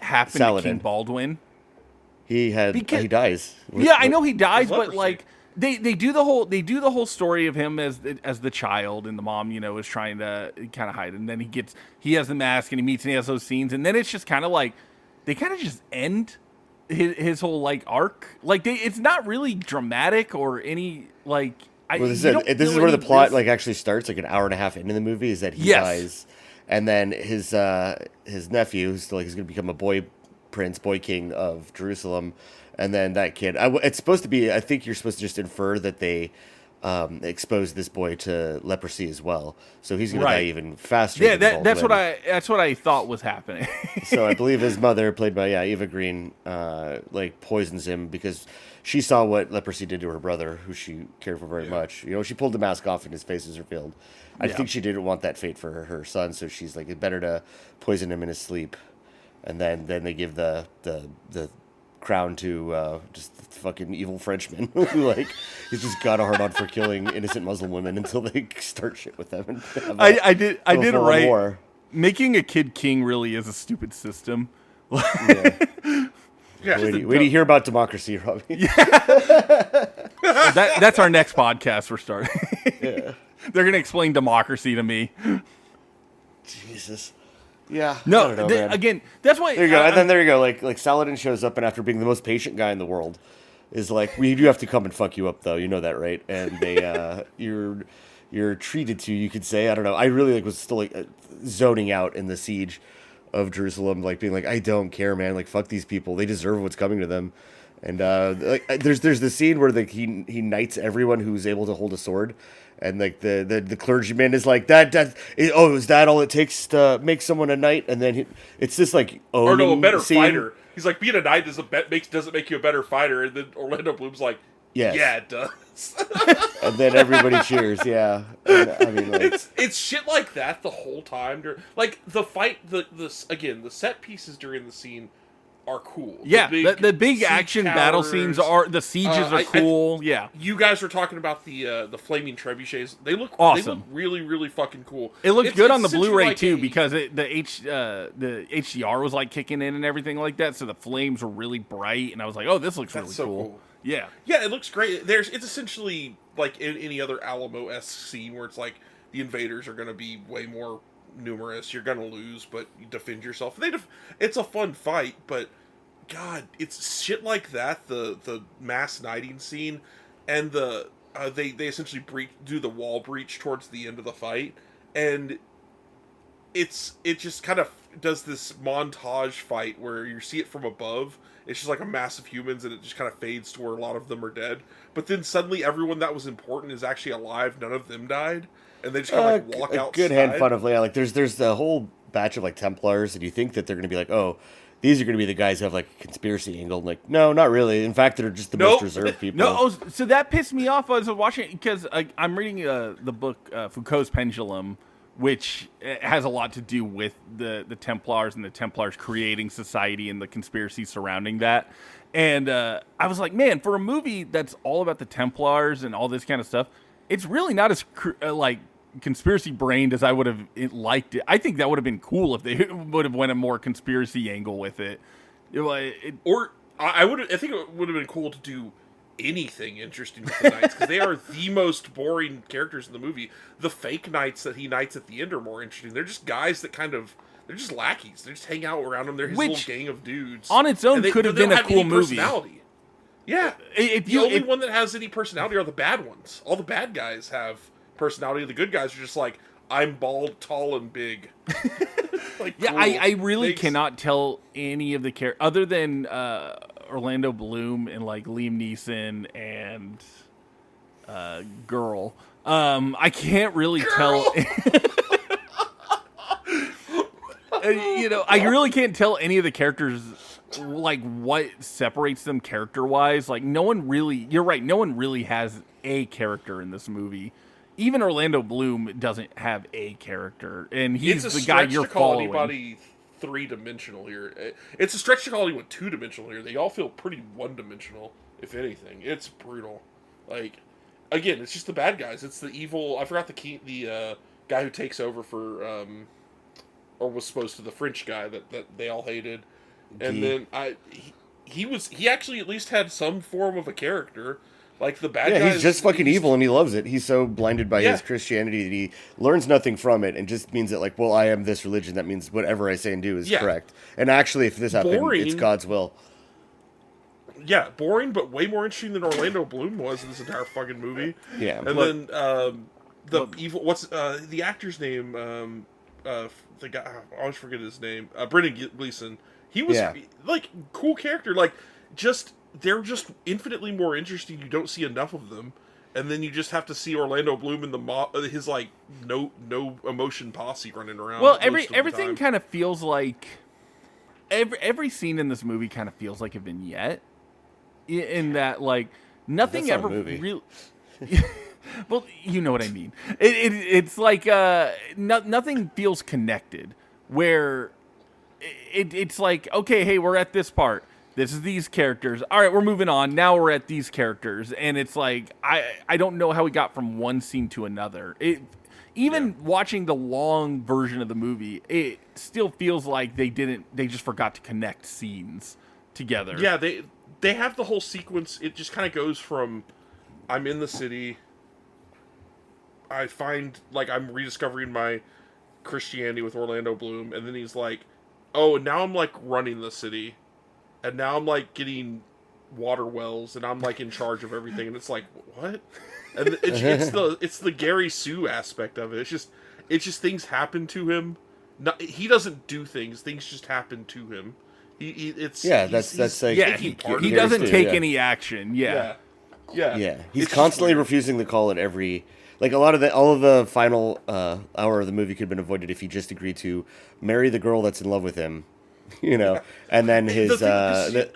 happened Saladin. to King Baldwin? He dies. Yeah, I know he dies, but, like... They do the whole story of him as the child, and the mom, is trying to kind of hide, and then he has the mask and he meets and he has those scenes, and then it's just kind of like they kind of just end his whole like arc. Like it's not really dramatic or any like. This is where the plot like actually starts, like an hour and a half into the movie, is that he dies, and then his nephew, who's like is going to become a boy king of Jerusalem. And then that kid, it's supposed to be, I think you're supposed to just infer that they exposed this boy to leprosy as well. So he's going to die even faster. Yeah, that's what I thought was happening. So I believe his mother, played by Eva Green, like poisons him because she saw what leprosy did to her brother, who she cared for very much. She pulled the mask off and his face is revealed. I think she didn't want that fate for her son, so she's like, it's better to poison him in his sleep. And then they give the crown to just the fucking evil Frenchman who like he's just got a hard on for killing innocent Muslim women until they start shit with them. And I did it right. War. Making a kid king really is a stupid system. Wait do you hear about democracy, Robbie? Yeah. That's our next podcast we're starting. Yeah. They're gonna explain democracy to me. Jesus. Yeah. No. I don't know, again, that's why. There you go. And then there you go. Like Saladin shows up, and after being the most patient guy in the world, is like, we do have to come and fuck you up, though. You know that, right? And they, you're treated to. You could say, I don't know. I really was still zoning out in the siege of Jerusalem, like being like, I don't care, man. Like, fuck these people. They deserve what's coming to them. And there's the scene where he knights everyone who's able to hold a sword. And like the clergyman is like is that all it takes to make someone a knight? And then it's this like a better scene. Fighter. He's like, being a knight doesn't make you a better fighter. And then Orlando Bloom's like, yes. Yeah, it does. And then everybody cheers. Yeah, and, I mean, like, it's shit like that the whole time. Like the fight, the set pieces during the scene are cool. Yeah, the big action towers, battle scenes the sieges are cool. Yeah, you guys were talking about the flaming trebuchets. They look awesome. They look really, really fucking cool. It looks good on the Blu-ray too, because the HDR was like kicking in and everything like that. So the flames were really bright, and I was like, oh, this looks really cool. Yeah, it looks great. It's essentially like in any other Alamo-esque scene where it's like the invaders are going to be way more numerous. You're gonna lose, but you defend yourself. It's a fun fight, but God, it's shit like that. The mass knighting scene, and they essentially do the wall breach towards the end of the fight, and it just kind of does this montage fight where you see it from above. It's just like a mass of humans, and it just kind of fades to where a lot of them are dead. But then suddenly, everyone that was important is actually alive. None of them died. And they just kind of like walk outside. Good hand fun of like there's the whole batch of like Templars, and you think that they're going to be like, oh, these are going to be the guys who have like a conspiracy angle. And like, no, not really. In fact, they're just the most reserved people. No, so that pissed me off as I was watching it, because I'm reading the book Foucault's Pendulum, which has a lot to do with the Templars and the Templars creating society and the conspiracy surrounding that. And I was like, man, for a movie that's all about the Templars and all this kind of stuff, it's really not as conspiracy brained as I would have liked it. I think that would have been cool if they would have went a more conspiracy angle with it. I think it would have been cool to do anything interesting with the knights, because they are the most boring characters in the movie. The fake knights that he knights at the end are more interesting. They're just guys that they're just lackeys. They just hang out around him. They're his little gang of dudes. On its own, could have been a cool movie. Yeah, the only one that has any personality are the bad ones. All the bad guys have personality. The good guys are just like, I'm bald, tall, and big. Like, yeah, cool. I really cannot tell any of the characters other than Orlando Bloom and like Liam Neeson and Girl. I can't really tell. I really can't tell any of the characters like what separates them character wise. Like no one really. You're right. No one really has a character in this movie. Even Orlando Bloom doesn't have a character, and he's the guy you're following. It's a stretch to call anybody three-dimensional here. It's a stretch to call anyone two-dimensional here. They all feel pretty one-dimensional, if anything. It's brutal. Like, again, it's just the bad guys. It's the evil. I forgot the guy who takes over for, or was supposed to, the French guy that they all hated, and then he actually at least had some form of a character. Like the bad guy. He's just fucking evil and he loves it. He's so blinded by his Christianity that he learns nothing from it and just means that, like, well, I am this religion. That means whatever I say and do is correct. And actually, if this happened, it's God's will. Yeah, boring, but way more interesting than Orlando Bloom was in this entire fucking movie. Yeah. And then the evil. What's the actor's name? The guy. I always forget his name. Brendan Gleeson. He was like cool character. Like they're just infinitely more interesting. You don't see enough of them, and then you just have to see Orlando Bloom and his like no emotion posse running around. Well, everything kind of feels like every scene in this movie kind of feels like a vignette. In that, like nothing ever really. Well, you know what I mean. It's like nothing feels connected. Where it's like, okay, hey, we're at this part. This is these characters. All right, we're moving on. Now we're at these characters. And it's like, I don't know how we got from one scene to another. Watching the long version of the movie, it still feels like they just forgot to connect scenes together. Yeah, they have the whole sequence. It just kind of goes from, I'm in the city. I find, like, I'm rediscovering my Christianity with Orlando Bloom. And then he's like, oh, and now I'm, like, running the city. And now I'm, like, getting water wells, and I'm, like, in charge of everything. And it's like, what? And it's the Gary Sue aspect of it. It's just things happen to him. He doesn't do things. Things just happen to him. He doesn't take any action. Yeah. He's constantly refusing the call at every. Like all of the final hour of the movie could have been avoided if he just agreed to marry the girl that's in love with him. And then his the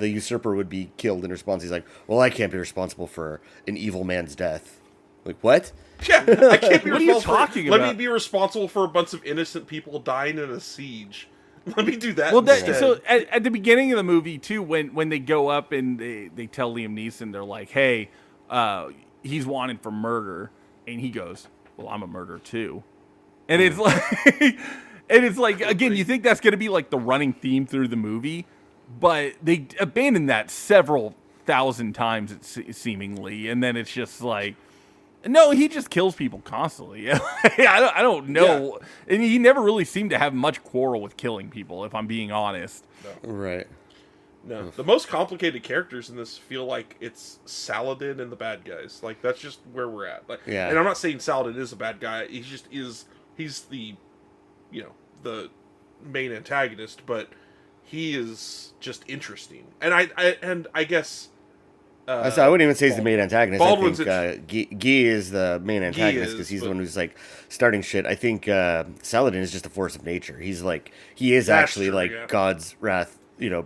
usurper would be killed in response. He's like, well, I can't be responsible for an evil man's death. Like, what? Yeah, I can't be what are you talking about? Let me be responsible for a bunch of innocent people dying in a siege. Let me do that. Well, so at the beginning of the movie too, when they go up and they tell Liam Neeson, they're like, hey, he's wanted for murder, and he goes, well, I'm a murderer too, and it's like. And it's like, again, you think that's going to be like the running theme through the movie, but they abandon that several thousand times, seemingly. And then it's just like, no, he just kills people constantly. I don't know. Yeah. And he never really seemed to have much quarrel with killing people, if I'm being honest. No. Right. No. The most complicated characters in this feel like it's Saladin and the bad guys. Like, that's just where we're at. Like, and I'm not saying Saladin is a bad guy. He's the, the main antagonist, but he is just interesting. And I guess I wouldn't even say he's the main antagonist. Baldwin's I think Guy is the main antagonist because he's the one who's like starting shit. I think Saladin is just a force of nature. He is actually true, like God's wrath,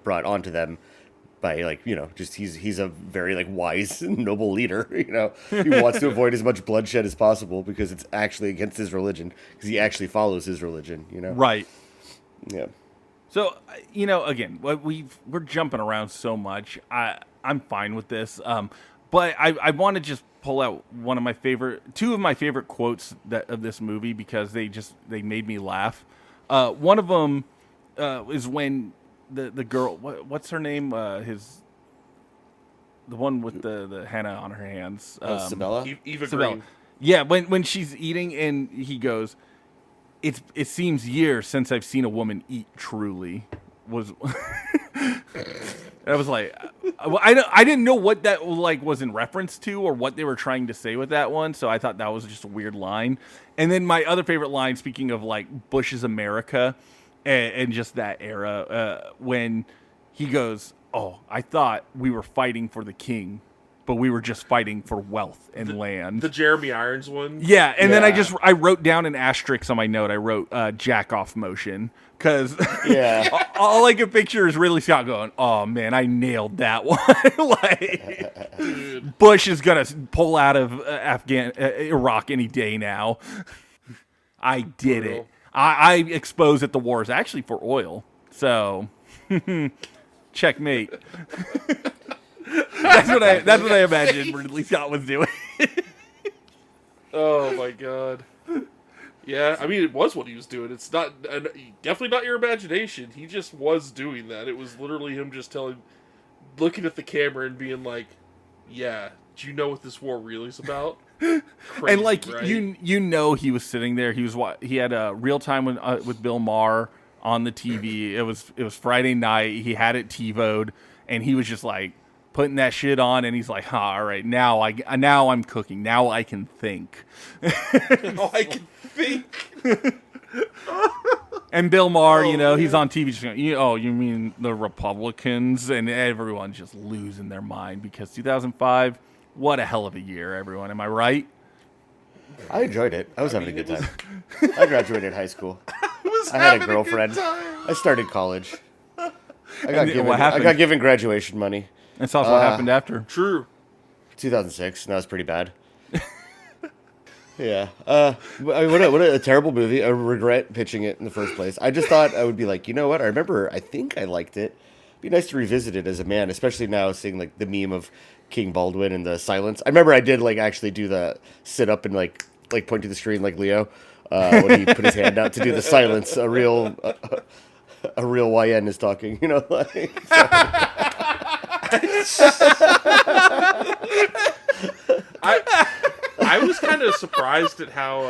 brought onto them by just he's a very like wise noble leader. He wants to avoid as much bloodshed as possible because it's actually against his religion because he actually follows his religion. Right. Yeah. So again, we're jumping around so much. I'm fine with this. But I want to just pull out two of my favorite quotes of this movie because they made me laugh. One of them is when the girl, what's her name? The one with the henna on her hands. Sabella? Eva Sabella. Green. Yeah, when she's eating and he goes, it seems years since I've seen a woman eat truly. I was like, I didn't know what that was in reference to or what they were trying to say with that one, so I thought that was just a weird line. And then my other favorite line, speaking of like Bush's America and just that era, when he goes, "Oh, I thought we were fighting for the king, but we were just fighting for wealth and land." The Jeremy Irons one. Yeah, and then I wrote down an asterisk on my note. I wrote jack off motion because all I could picture is Ridley Scott going, "Oh man, I nailed that one." Bush is gonna pull out of Iraq any day now. I did it. I exposed that the war is actually for oil. So, checkmate. That's what I imagined Ridley Scott was doing. Oh my god. Yeah, I mean, it was what he was doing. It's not definitely not your imagination. He just was doing that. It was literally him just looking at the camera and being like, "Yeah, do you know what this war really is about?" Crazy, and like right? you know, he was sitting there. He had a real time with Bill Maher on the TV. It was Friday night. He had it TiVo'd, and he was just like putting that shit on, and he's like, all right, now I'm cooking. Now I can think. Now I can think. And Bill Maher, he's on TV just going, you mean the Republicans? And everyone's just losing their mind because 2005, what a hell of a year, everyone. Am I right? I enjoyed it. I was having a good time. I graduated high school. I had a girlfriend. I started college. I got given graduation money. That's also what happened after. True. 2006. And that was pretty bad. Yeah. What a terrible movie. I regret pitching it in the first place. I just thought I would be like, you know what? I think I liked it. It'd be nice to revisit it as a man, especially now seeing like the meme of King Baldwin and the silence. I remember I did like actually do the sit up and like point to the screen like Leo when he put his hand out to do the silence. A real YN is talking, like. I was kind of surprised at how.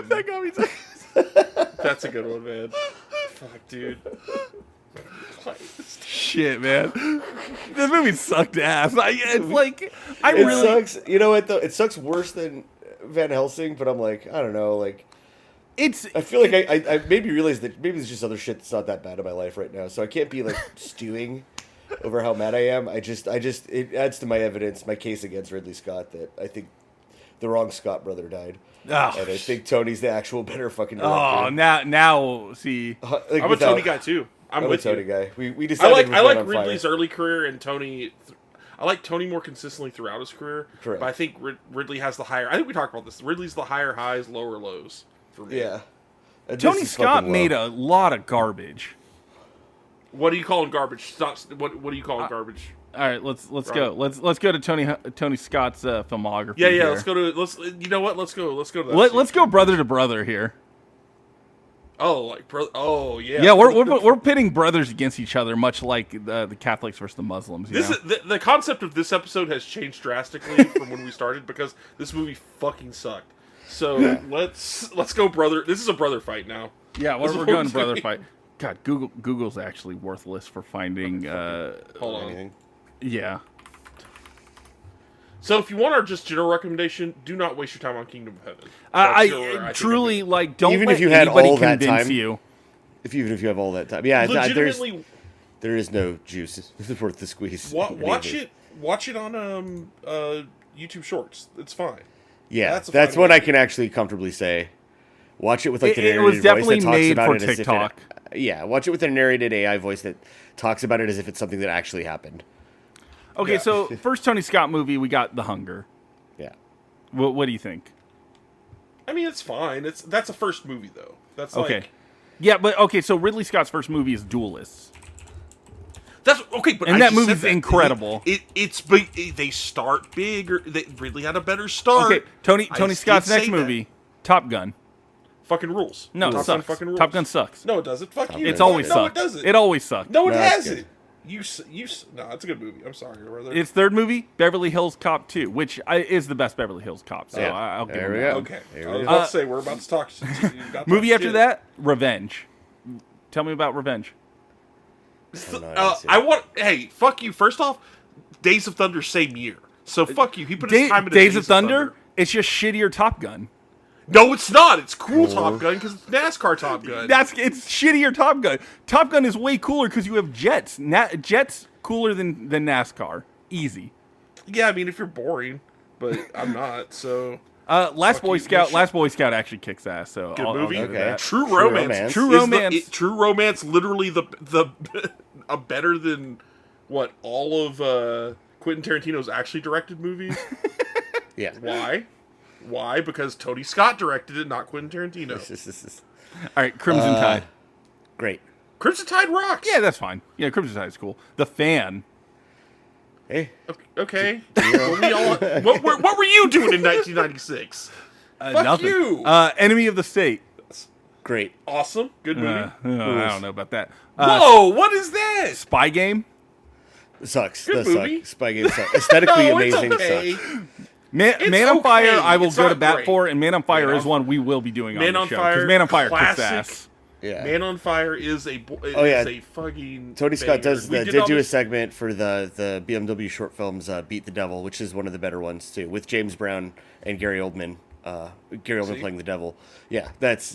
That got me. That's a good one, man. Fuck, dude. Shit, man. This movie sucked ass. It sucks. You know what though? It sucks worse than Van Helsing, but I'm like, I don't know, like. I feel like I made me realize that maybe there's just other shit that's not that bad in my life right now, so I can't be like stewing over how mad I am. It adds to my case against Ridley Scott that I think the wrong Scott brother died. Oh, and I think Tony's the actual better fucking director. Oh, now see, I'm a Tony guy too. I'm with Tony you. Guy. We decided I like Ridley's early career and Tony. I like Tony more consistently throughout his career. Correct. But I think Ridley has the higher. I think we talked about this. Ridley's the higher highs, lower lows for me. Yeah. Tony Scott made a lot of garbage. What do you call garbage? Stop. What do you call garbage? All right, let's go. Let's go to Tony Scott's filmography. Yeah. Here. Let's go to. You know what? Let's go to that. Let's go brother to brother here. Oh, like brother. Oh, yeah. Yeah, we're pitting brothers against each other, much like the Catholics versus the Muslims. The concept of this episode has changed drastically from when we started because this movie fucking sucked. So let's go brother. This is a brother fight now. Yeah, we're going brother fight. God, Google's actually worthless for finding. Hold on. Anything. Yeah. So if you want our just general recommendation, do not waste your time on Kingdom of Heaven. I truly don't even let if you had anybody all that convince time, you. Even if you have all that time, yeah, legitimately, there is no juice worth the squeeze. Watch it on YouTube Shorts. It's fine. Yeah, that's what I can actually comfortably say. Watch it with like the narrated it was definitely voice that talks made about for it as TikTok. Watch it with a narrated AI voice that talks about it as if it's something that actually happened. Okay, so first Tony Scott movie, we got The Hunger. Yeah. What do you think? I mean, it's fine. That's a first movie though. That's okay. Like, yeah, but okay. So Ridley Scott's first movie is Duelists. That's okay, but And I that just said movie's incredible. It's big. They start big, or they really had a better start. Okay, Tony I Scott's did next say movie, Top Gun. fucking rules. No, Top it Gun sucks. fucking rules. Top Gun sucks. No, it doesn't. Fuck you. It's always no, sucked. it doesn't. It always sucked. No, it No, it's hasn't. good. No, it's a good movie. I'm sorry, brother. Its third movie, Beverly Hills Cop 2, which is the best Beverly Hills Cop. So Yeah. I'll give There him we that. go. okay. There I we was go. about to say we're about to talk. Movie after that, Revenge. Tell me about Revenge. I want. Hey, fuck you. First off, Days of Thunder same year. So fuck you. He put his time into Days of Thunder, it's just shittier Top Gun. No, it's not. It's cool Top Gun because it's NASCAR Top Gun. It's shittier Top Gun. Top Gun is way cooler because you have jets. Jets cooler than NASCAR. Easy. Yeah, I mean if you're boring, but I'm not. So Last Boy you, Scout. Mitch. Last Boy Scout actually kicks ass. So good I'll movie. give it Okay. that. True True Romance. Romance. True Is Romance. True Romance. Literally the a better than what all of Quentin Tarantino's actually directed movies. Yeah. Why? Why? Because Tony Scott directed it, not Quentin Tarantino. All right, Crimson Tide. Great. Crimson Tide rocks. Yeah, that's fine. Yeah, Crimson Tide is cool. The Fan. Hey. Okay. What were you doing in 1996? Fuck Nothing. you. Enemy of the State. Great. Awesome. Good movie. I don't know about that. Whoa! What is this? Spy Game. Sucks. Good Does movie. suck. Spy Game sucks. Aesthetically No, amazing. it's okay. Sucks. Man It's on Fire, okay. I will It's go to not bat great. for, and Man on Fire Man is on- one we will be doing on Man the on show. Fire, Because Man on Fire kicks classic. ass. Yeah. Man on Fire is a Oh, yeah. is a fucking Tony Scott banger. does We did all do a this- segment for the BMW short films Beat the Devil, which is one of the better ones too, with James Brown and Gary Oldman. Gary Oldman See? playing the devil. Yeah, that's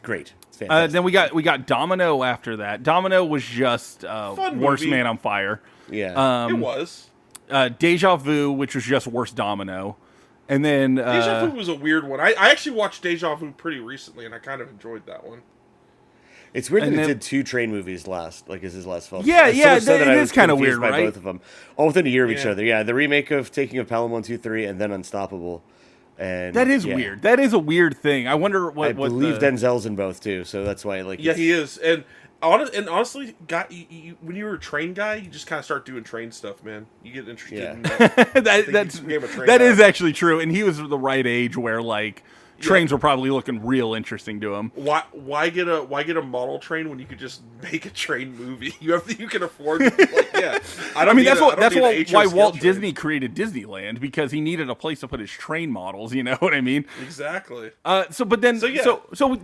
great. It's fantastic. Then we got Domino after that. Domino was just Fun worst movie. Man on Fire. yeah. It was. Deja Vu, which was just worse Domino. And then Deja Vu was a weird one. I actually watched Deja Vu pretty recently, and I kind of enjoyed that one. It's weird and that he then- did two train movies as his last film. Yeah, So yeah, much so it I is was kinda confused weird, by right? both of them, all within a year of each Yeah. other. Yeah, the remake of Taking of Pelham 1, 2, 3, and then Unstoppable. And that is yeah. weird. That is a weird thing. I wonder what I believe the, Denzel's in both too, so that's why Yeah, he is. And honestly, when you were a train guy, you just kind of start doing train stuff, man. You get interested Yeah. in that. that's became a train that guy. is actually true. And he was the right age where like trains were probably looking real interesting to him. Why get a model train when you could just make a train movie? You can afford like yeah. I mean, that's why why Walt Disney created Disneyland, because he needed a place to put his train models. You know what I mean? Exactly. So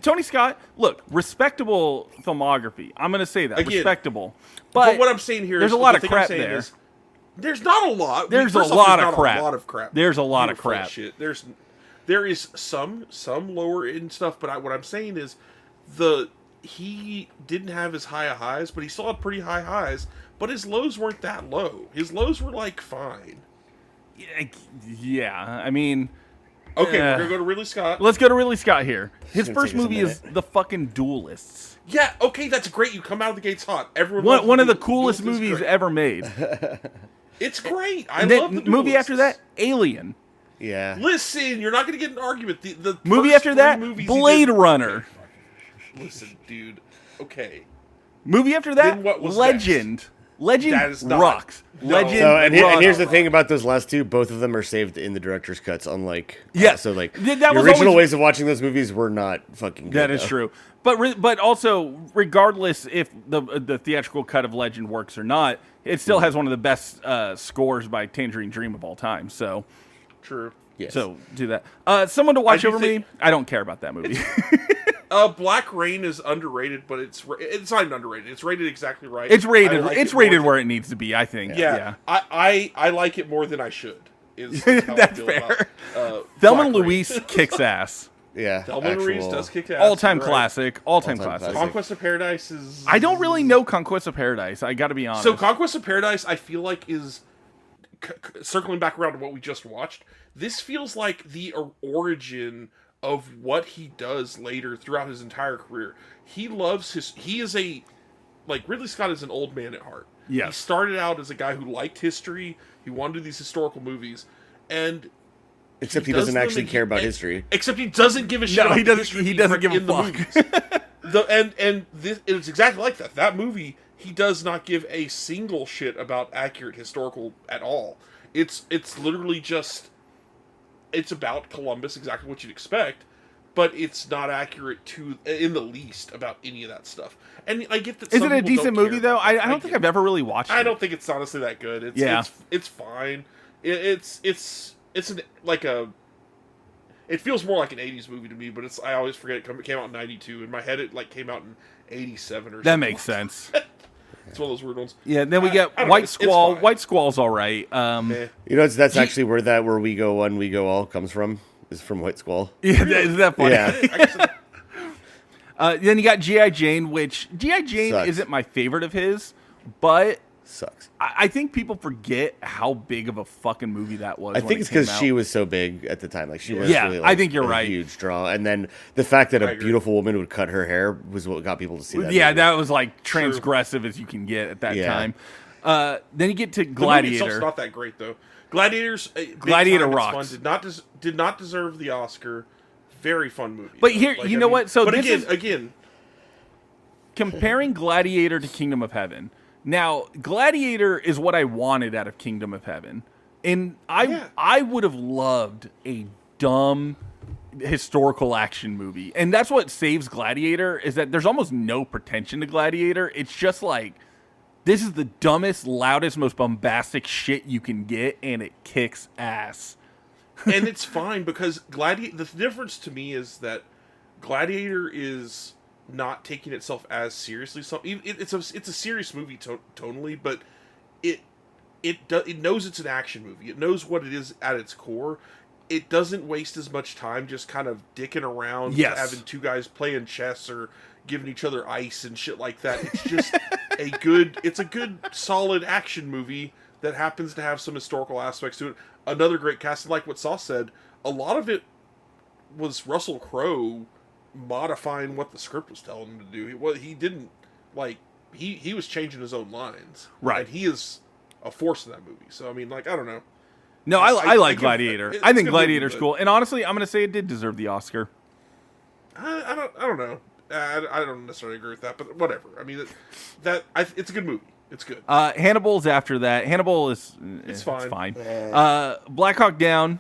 Tony Scott, look, respectable filmography. I'm gonna say that Again, respectable, But what I'm saying here there's is a lot the of thing I'm crap saying there. is, there's not a lot. There's First a off, lot there's of not crap. A lot of crap. There's a lot of You're full crap. Shit. There is some lower end stuff, but what I'm saying is he didn't have as high highs, but he still had pretty high highs. But his lows weren't that low. His lows were like fine. Yeah, I mean, Okay, we're gonna go to Ridley Scott. let's go to Ridley Scott here. His gonna first take us a movie is minute. The fucking Duelists. Yeah, okay, that's great. You come out of the gates hot. Everyone loves One of the Duelist. coolest Duelist is movies great. ever made. It's great. I And love the then movie Duelists. after that, Alien. Yeah. Listen, you're not gonna get an argument. The Movie first after three that, movies he Blade did- Runner. Listen, dude. Okay. Movie after that, Then what was Legend. Legend That is not- rocks. No. Legend. So and rocks. here's the thing about those last two: both of them are saved in the director's cuts. Unlike Yeah. so like That the was original always- ways of watching those movies were not fucking good. That is though. true. But also, regardless if the theatrical cut of Legend works or not, it still has one of the best scores by Tangerine Dream of all time. So True. Yes. so do that. Someone to watch do over think- me. I don't care about that movie. Black Rain is underrated, but it's not even underrated. It's rated exactly right. It's rated. I like It's it more rated than- where it needs to be. I think. Yeah, I like it more than I should. Is how I That's feel fair. About, Thelma Black and Rain. Louise kicks ass. Yeah. Thelma and Louise does kick ass. All-time you're right. classic. All-time All-time classic. classic. Conquest of Paradise is. I don't really know Conquest of Paradise. I got to be honest. So Conquest of Paradise, I feel like is circling back around to what we just watched. This feels like the origin of what he does later throughout his entire career. He loves his. He is a Ridley Scott is an old man at heart. Yes. He started out as a guy who liked history. He wanted to do these historical movies, and Except he does doesn't them actually and care about and- history. Except he doesn't give a shit. No, about he the doesn't- history he doesn't give a in the fuck. movies. And this it's exactly like that. That movie, he does not give a single shit about accurate historical at all. It's literally just, it's about Columbus, exactly what you'd expect, but it's not accurate in the least about any of that stuff. And I get that. Is it a decent movie though? I don't think I've ever really watched it. I don't think it's honestly that good. It's fine. It's like a. It feels more like an 80s movie to me, but I always forget it came out in 92. In my head, it like came out in 87 or something. That makes sense. It's one of those weird ones. Yeah, then we get White Squall. White Squall's all right. You know, that's actually where we go one, we go all comes from. Is from White Squall. Yeah, isn't that funny? Yeah. Then you got G.I. Jane, which G.I. Jane Sucks. isn't my favorite of his, but sucks. I think people forget how big of a fucking movie that was. I think it's because she was so big at the time. Like she was really, like, I think you're right. Huge draw. And then the fact that a beautiful woman would cut her hair was what got people to see that. Yeah, movie. that was like transgressive as you can get at that time. Then you get to The movie Gladiator. itself's not that great though. Gladiator rocks. Did not deserve the Oscar. Very fun movie. But here, you know what? So but this again, comparing Gladiator to Kingdom of Heaven. Now, Gladiator is what I wanted out of Kingdom of Heaven. And I would have loved a dumb historical action movie. And that's what saves Gladiator, is that there's almost no pretension to Gladiator. It's just like, this is the dumbest, loudest, most bombastic shit you can get, and it kicks ass. and it's fine because the difference to me is that Gladiator is not taking itself as seriously. It's a serious movie tonally, but it knows it's an action movie. It knows what it is at its core. It doesn't waste as much time just kind of dicking around, having two guys playing chess or giving each other ice and shit like that. It's just a good solid action movie that happens to have some historical aspects to it. Another great cast, like what Sauce said, a lot of it was Russell Crowe modifying what the script was telling him to do. He didn't, like, he was changing his own lines. Right. And he is a force in that movie. So, I mean, like, I don't know. No, I like Gladiator. I think Gladiator's cool. And honestly, I'm going to say it did deserve the Oscar. I don't know. I don't necessarily agree with that, but whatever. I mean, it's a good movie. It's good. Hannibal's after that. Hannibal is it's fine. Black Hawk Down.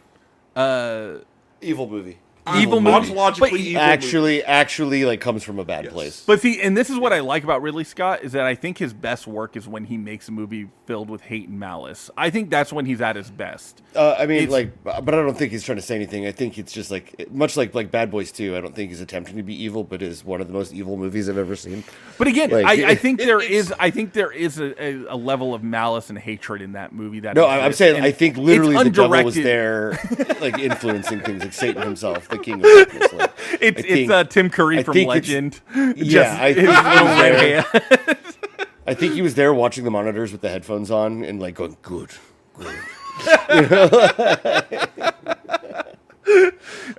Evil movie. Evil movie. Ontologically evil actually, like, comes from a bad place. But see, and this is what I like about Ridley Scott, is that I think his best work is when he makes a movie filled with hate and malice. I think that's when he's at his best. I mean, but I don't think he's trying to say anything. I think it's just like, much like Bad Boys 2, I don't think he's attempting to be evil, but is one of the most evil movies I've ever seen. But again, like, I think there is a level of malice and hatred in that movie. That I'm saying I think literally the devil was there, like, influencing things, like Satan himself, the king of darkness. Like, it's Tim Curry from Legend. I think I think he was there watching the monitors with the headphones on and, like, going, good.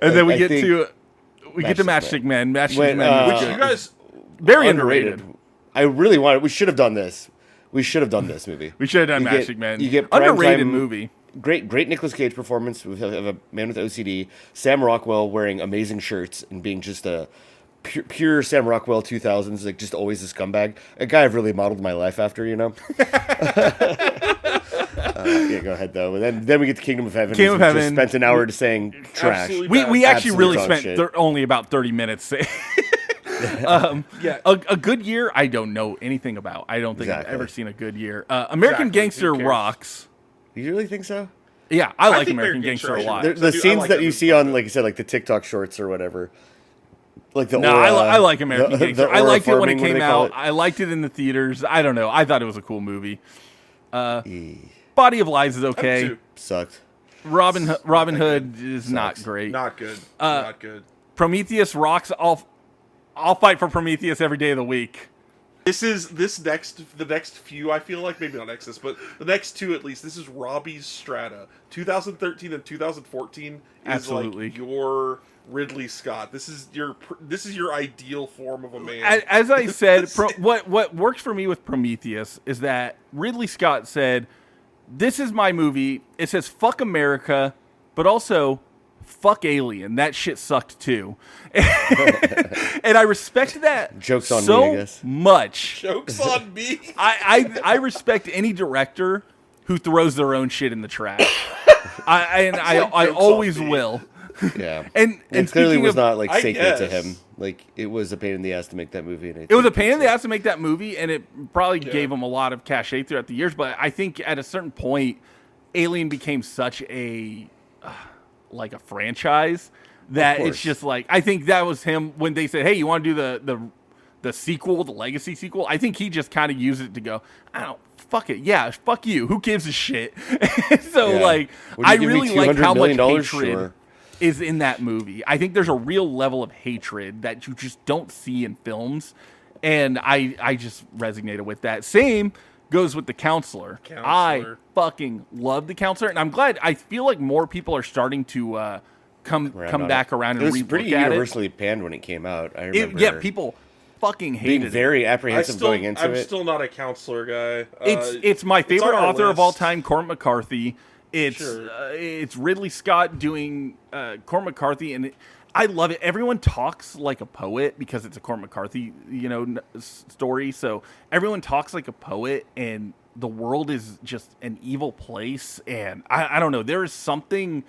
And then we get to Matchstick Men. Matchstick Men, which you guys very underrated. I really wanted. We should have done this. We should have done this movie. We should have done Matchstick Men. You get underrated movie. Great Nicolas Cage performance of a man with OCD. Sam Rockwell wearing amazing shirts and being just a pure Sam Rockwell 2000s, like, just always a scumbag. A guy I've really modeled my life after, you know. Yeah, go ahead though. And then we get to Kingdom of Heaven. Kingdom of Heaven. Just spent an hour just saying trash. We actually really spent shit. only about 30 minutes saying. A good year, I don't know anything about. I don't think I've ever seen a good year. American Gangster rocks. You really think so? Yeah, I like American Gangster a lot. The scenes that you see on, like you said, like the TikTok shorts or whatever. Like the I like American Gangster. I liked it when it came out. It? I liked it in the theaters. I don't know. I thought it was a cool movie. Body of Lies is okay. Sucked. Robin Hood is not great. Not good. Not good. Prometheus rocks. I'll fight for Prometheus every day of the week. The next few, I feel like, maybe not Exodus, but the next two at least. This is Robbie's strata. 2013 and 2014 is Absolutely. like your Ridley Scott. This is your ideal form of a man. As I said, what works for me with Prometheus is that Ridley Scott said, "This is my movie. It says fuck America, but also fuck Alien. That shit sucked too. And I respect that Joke's on so me, I guess. much. Joke's on me. I respect any director who throws their own shit in the trash. I always will. Yeah. And it clearly speaking was of- not like I sacred to guess. him. Like it was a pain in the ass to make that movie. And It was a pain in the ass to make that movie, and it probably gave him a lot of cachet throughout the years. But I think at a certain point, Alien became such a like a franchise that course. it's just like, I think that was him when they said, "Hey, you want to do the sequel, the legacy sequel?" I think he just kind of used it to go, "I don't fuck it, yeah, fuck you, who gives a shit?" So Yeah. like, Would you I give me really like how $200 much million? hatred Sure. is in that movie. I think there's a real level of hatred that you just don't see in films, and I just resonated with that. Same goes with The Counselor. I Counselor. fucking love The Counselor, and I'm glad. I feel like more people are starting to come on back it. around It and was relook pretty at universally panned when it came out. I it. remember. Yeah, people fucking hated being it. very apprehensive going into I'm it. still not a Counselor guy. It's my favorite on our author of all list. time, Cormac McCarthy. It's Sure. it's Ridley Scott doing Cormac McCarthy, and I love it. Everyone talks like a poet because it's a Cormac McCarthy, story. So everyone talks like a poet, and the world is just an evil place. And I don't know. There is something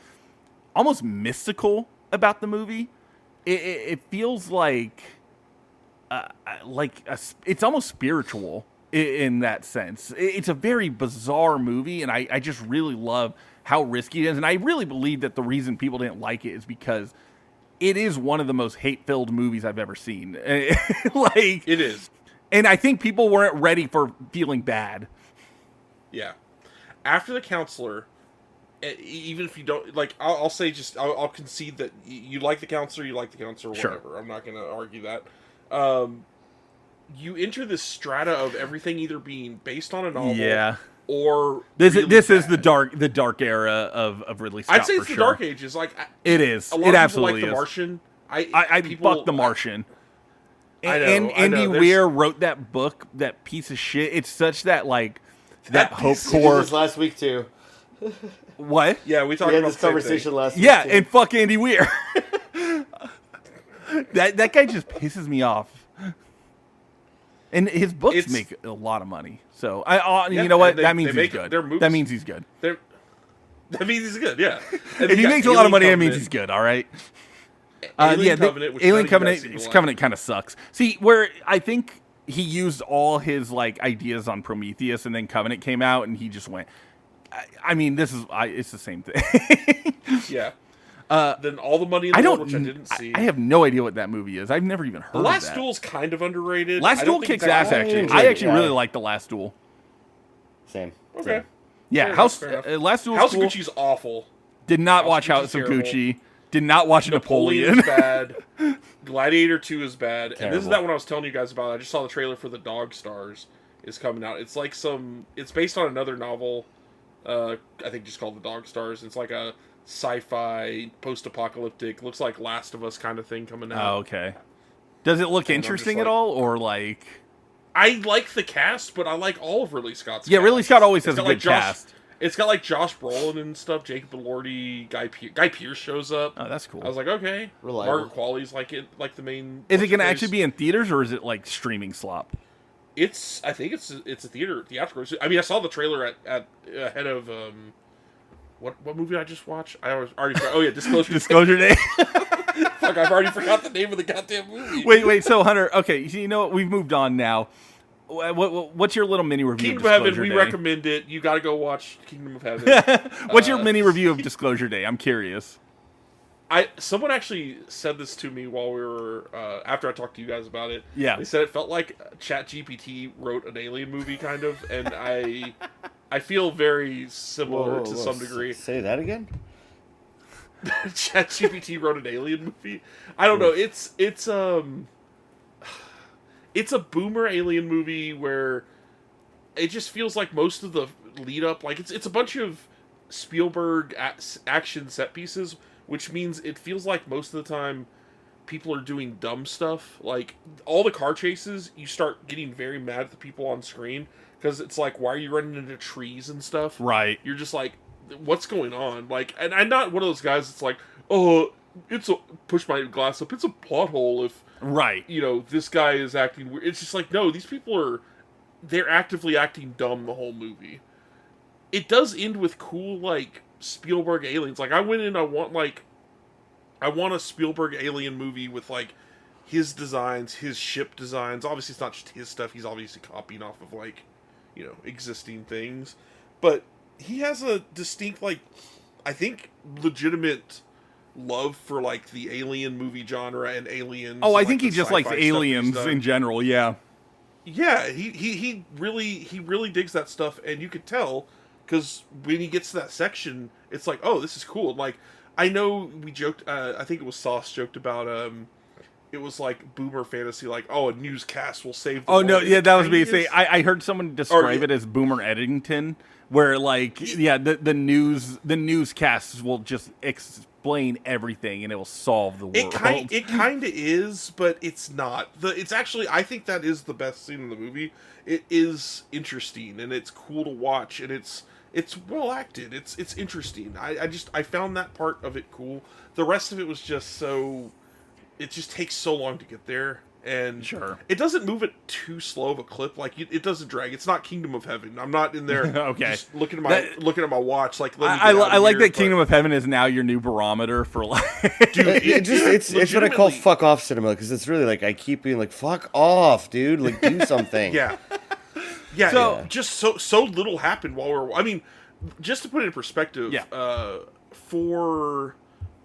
almost mystical about the movie. It feels like it's almost spiritual in that sense. It's a very bizarre movie, and I just really love how risky it is. And I really believe that the reason people didn't like it is because it is one of the most hate-filled movies I've ever seen. Like, It is. and I think people weren't ready for feeling bad. Yeah. After The Counselor, even if you don't like, I'll say just I'll concede that you like The Counselor, you like The Counselor, Sure. whatever. I'm not going to argue that. You enter this strata of everything either being based on a novel, Yeah. or This really this is bad. the dark era of Ridley Scott. I'd say it's for the sure. Dark Ages. Like It is. A lot It of people absolutely like The is. Martian. I fuck The Martian. I know, And I Andy know, there's- Weir wrote that book, that piece of shit. It's such that like that hope We did core. this last week too. What? Yeah, we talked We had about this the same conversation thing. last week. Yeah, too. and fuck Andy Weir. that guy just pisses me off. And his books It's- make a lot of money. So Yeah, you know what? and That means they he's make good. their movies. That means he's good. That means he's good. Yeah. And If you he got makes a lot of Alien money, that means Covenant. he's good. All right. Alien the Covenant, which Alien none of you Covenant, guys seem to like. Covenant kind of sucks. See, where I think he used all his like ideas on Prometheus, and then Covenant came out, and he just went. I mean, it's the same thing. Yeah. Then all the money in the I world, don't. which I didn't see. I have no idea what that movie is. I've never even heard The of Last that. Duel's kind of underrated. Last I Duel don't think kicks it's ass. actually- Actually, enjoyed I it, actually yeah. really like the Last Duel. Same. Okay. Yeah, Fair House enough, fair enough. Last Duel. House Cool. of Gucci's awful. Did not House watch of House of Gucci's Gucci. Did not watch Napoleon. is bad. Gladiator 2 is bad. And this is Terrible. that one I was telling you guys about. I just saw the trailer for The Dog Stars is coming out. It's like it's based on another novel, I think just called The Dog Stars. It's like a sci-fi, post-apocalyptic, looks like Last of Us kind of thing coming out. Oh, okay. Does it look And I'm just interesting like- at all, or like? I like the cast, but I like all of Ridley Scott's Yeah, cast. Ridley Scott always It's has a got, good like, Josh- cast. It's got like Josh Brolin and stuff, Jacob Elordi, Guy Pearce shows up. Oh, that's cool. I was like, okay. Reliable. Margaret Qualley's like the main. Is it going to what's-her-face. actually be in theaters, or is it like streaming slop? I think it's a theatrical. I mean, I saw the trailer at ahead of what movie I just watched? I already forgot. Oh yeah, Disclosure. Disclosure Day. Fuck, I've already forgot the name of the goddamn movie. Wait. So Hunter, okay, you know what? We've moved on now. What's your little mini review Kingdom of of Heaven. Disclosure We Day? recommend it. You got to go watch Kingdom of Heaven. What's your mini review of Disclosure Day? I'm curious. Someone actually said this to me while we were after I talked to you guys about it. Yeah. They said it felt like ChatGPT wrote an alien movie, kind of, and I feel very similar to some degree. Say that again. ChatGPT wrote an alien movie. I don't know. It's a boomer alien movie where it just feels like most of the lead up, like it's a bunch of Spielberg action set pieces, which means it feels like most of the time people are doing dumb stuff. Like all the car chases, you start getting very mad at the people on screen because it's like, why are you running into trees and stuff? Right. You're just like, what's going on? Like, and I'm not one of those guys that's like, oh, it's a push my glass up. It's a plot hole if Right. this guy is acting weird. It's just like, no, these people they're actively acting dumb the whole movie. It does end with cool, like, Spielberg aliens. Like, I went in, I want a Spielberg alien movie with, like, his designs, his ship designs. Obviously, it's not just his stuff. He's obviously copying off of, like, existing things. But he has a distinct, like, I think, legitimate love for, like, the alien movie genre and aliens. Oh, I and, think like, he just likes aliens in general, yeah. Yeah, he really digs that stuff, and you could tell, because when he gets to that section, it's like, oh, this is cool. Like, I know we joked, I think it was Sauce joked about, it was like boomer fantasy, like, oh, a newscast will save the Oh, no, world. yeah, that was me saying, I heard someone describe it as Boomer Eddington, where, like, the newscasts will just explain everything and it will solve the world. It kind of is, but it's not. It's actually, I think that is the best scene in the movie. It is interesting and it's cool to watch, and it's well acted. It's interesting. I found that part of it cool. The rest of it was just so. It just takes so long to get there, and Sure. it doesn't move at too slow of a clip. Like, it doesn't drag. It's not Kingdom of Heaven. I'm not in there Okay. just looking at my watch. Like, let me I get out of like here, that but- Kingdom of Heaven is now your new barometer for, like... Dude, It's what I call legitimately- fuck off cinema, because it's really like I keep being like, fuck off, dude, like do something. Yeah. Yeah, So- just so little happened while we're... I mean, just to put it in perspective, Yeah. For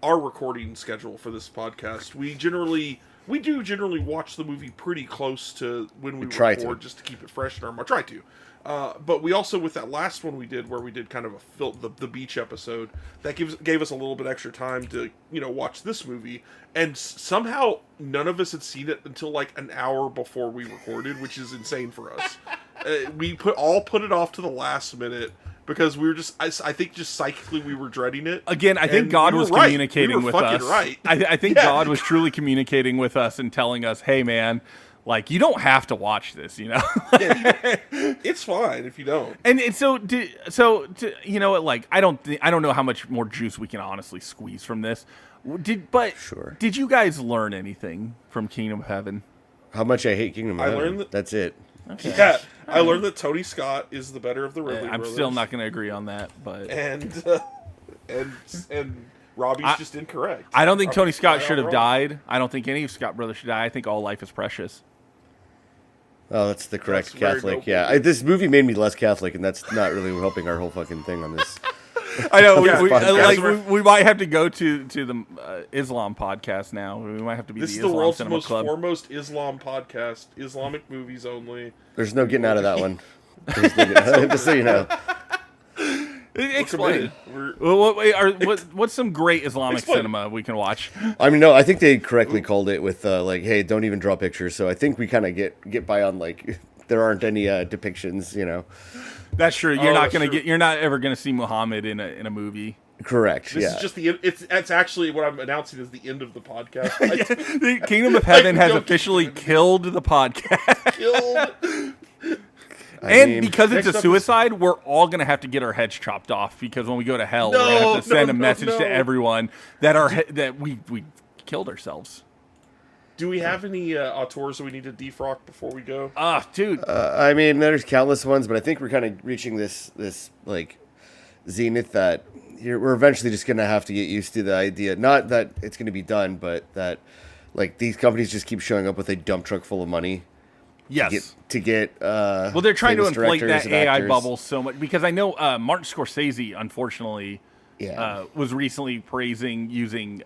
our recording schedule for this podcast, we do generally watch the movie pretty close to when we try record, to. just to keep it fresh in our mind. Try to. But we also, with that last one we did, where we did kind of the beach episode, that gave us a little bit extra time to watch this movie, and somehow none of us had seen it until like an hour before we recorded, which is insane for us. We put it off to the last minute because we were I think just psychically we were dreading it. Again, I think And God we were was right. communicating We were with fucking us. right. I think Yeah. God was truly communicating with us and telling us, "Hey, man, like you don't have to watch this, It's fine if you don't. And you know what? Like, I don't know how much more juice we can honestly squeeze from this. Sure. Did you guys learn anything from Kingdom of Heaven? How much I hate Kingdom of Heaven. learned that- That's it. Yeah, I learned that Tony Scott is the better of the Ridley I'm brothers. still not going to agree on that, but And Robbie's just incorrect. I don't think Tony Robbie's Scott flat should out have wrong. died. I don't think any of Scott brothers should die. I think all life is precious. Oh, that's the correct That's very Catholic. noble. Yeah, this movie made me less Catholic, and that's not really helping our whole fucking thing on this. I know. Yeah, We might have to go to the Islam podcast now. We might have to be This the is the Islam world's Cinema most Club. foremost Islam podcast. Islamic movies only. There's no getting out of that one. Just so you know. Explain. We're- What's some great Islamic Explain. cinema we can watch? I mean, no, I think they correctly called it with like, hey, don't even draw pictures. So I think we kind of get by on like there aren't any depictions, That's true. You're Oh, not that's gonna true. get. You're not ever gonna see Muhammad in a movie. Correct. This yeah. is just it's actually what I'm announcing is the end of the podcast. The Kingdom of Heaven has joking. officially killed the podcast. Killed. And mean, because it's next a up suicide, we're all gonna have to get our heads chopped off. Because when we go to hell, we're gonna have to send a message to everyone that we killed ourselves. Do we have any auteurs that we need to defrock before we go? Dude. I mean, there's countless ones, but I think we're kind of reaching this like zenith that we're eventually just gonna have to get used to the idea. Not that it's gonna be done, but that like these companies just keep showing up with a dump truck full of money. Yes. To get Well, they're trying to famous inflate directors that and AI actors. bubble so much because I know Martin Scorsese, unfortunately, Yeah. was recently praising using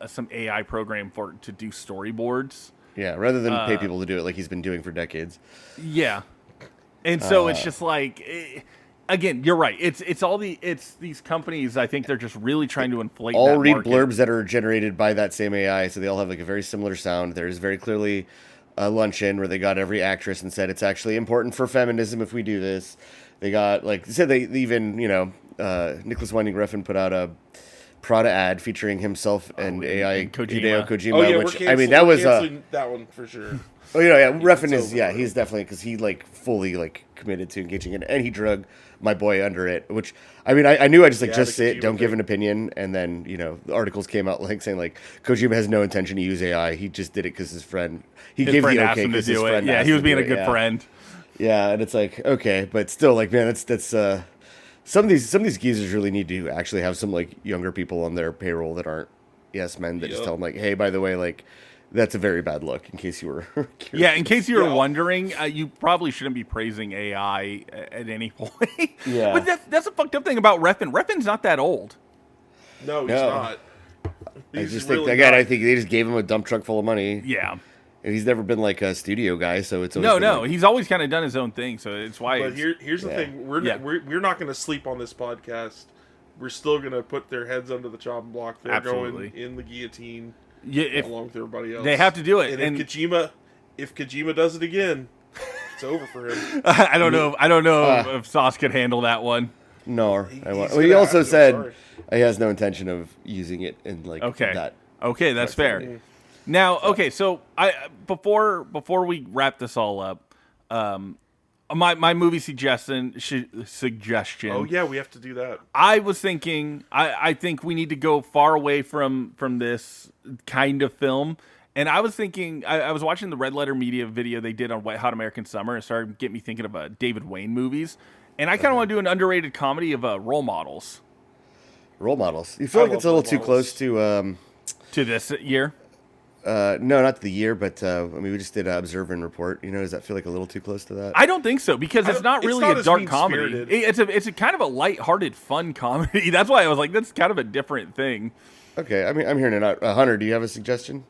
some AI program to do storyboards. Yeah, rather than pay people to do it like he's been doing for decades. Yeah, and so it's just like, again, you're right. It's these companies. I think they're just really trying to inflate. All that read market. blurbs that are generated by that same AI, so they all have like a very similar sound. There's very clearly a luncheon where they got every actress and said it's actually important for feminism if we do this. They got like said they even Nicholas Winding Refn put out a Prada ad featuring himself and AI and Kojima. Hideo Kojima, Oh yeah, which I mean that we're was canceling that one for sure. oh yeah Refn is over. yeah he's definitely because he like fully like committed to engaging in it, and he drug my boy under it. Which I mean, I knew I just like Yeah, just the sit, Kojima don't give thing. an opinion, and then the articles came out like saying like Kojima has no intention to use AI. He just did it because his friend His gave friend the asked okay him to because his do it. friend Yeah, asked he was him to being do a it, good yeah. friend. Yeah, and it's like okay, but still like man, that's some of these geezers really need to actually have some like younger people on their payroll that aren't yes men that just Yep. tell them like, hey, by the way, like that's a very bad look. In case you were curious. Yeah, in case you were Yeah. wondering, you probably shouldn't be praising AI at any point. Yeah. But that's a fucked up thing about Refn. Refn's not that old. No, he's No. not. I He's just really think again, not. I think they just gave him a dump truck full of money. Yeah. And he's never been like a studio guy, so it's always No, been, no. like- He's always kind of done his own thing, so it's why. But It's, here's the yeah. thing: we're Yeah. we're not going to sleep on this podcast. We're still going to put their heads under the chopping block. They're Absolutely. going in the guillotine yeah, if, along with everybody else. they have to do it, And, and- if Kojima does it again, it's over for him. I don't know. I don't know Uh, if Sauce could handle that one. No, He's well, gonna he have also to, I'm said sorry. he has no intention of using it in like Okay. that. Okay, that's fair. Now, okay, so before we wrap this all up, my movie suggestion. Oh yeah, we have to do that. I was thinking, I think we need to go far away from this kind of film. And I was thinking, I was watching the Red Letter Media video they did on Wet Hot American Summer. It started getting me thinking of David Wayne movies. And I kind of want to do an underrated comedy of role models Role models. You feel I like it's love a little role too models. close to to this year. no, not the year, but I mean we just did Observe and Report. Does that feel like a little too close to that? I don't think so because it's not it's really not a as dark comedy. mean-spirited. It's a kind of a lighthearted, fun comedy. That's why I was like, that's kind of a different thing. Okay, I mean I'm hearing it out. Hunter, do you have a suggestion?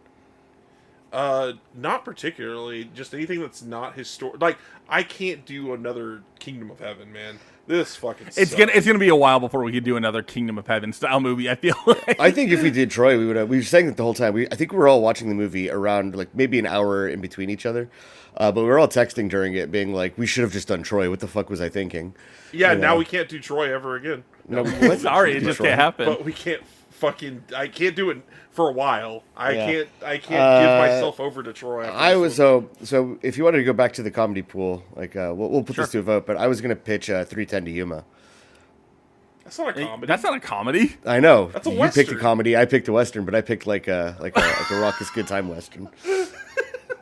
Not particularly. Just anything that's not historic. Like I can't do another Kingdom of Heaven, man. This fucking. It's gonna be a while before we could do another Kingdom of Heaven style movie. I feel like. I think if we did Troy, we would have. We were saying that the whole time. I think we were all watching the movie around like maybe an hour in between each other, but we were all texting during it, being like, "We should have just done Troy. What the fuck was I thinking?" Yeah, You know? now we can't do Troy ever again. No, what? Sorry, it just can't happen. But we can't fucking. I can't do it for a while. I Yeah. can't give myself over to Troy. after I this was one. so. If you wanted to go back to the comedy pool, like we'll put this to a vote. But I was gonna pitch 310 to Yuma. That's not a comedy. That's not a comedy. I know That's a you picked a Western. comedy. I picked a western, but I picked like a raucous good time western.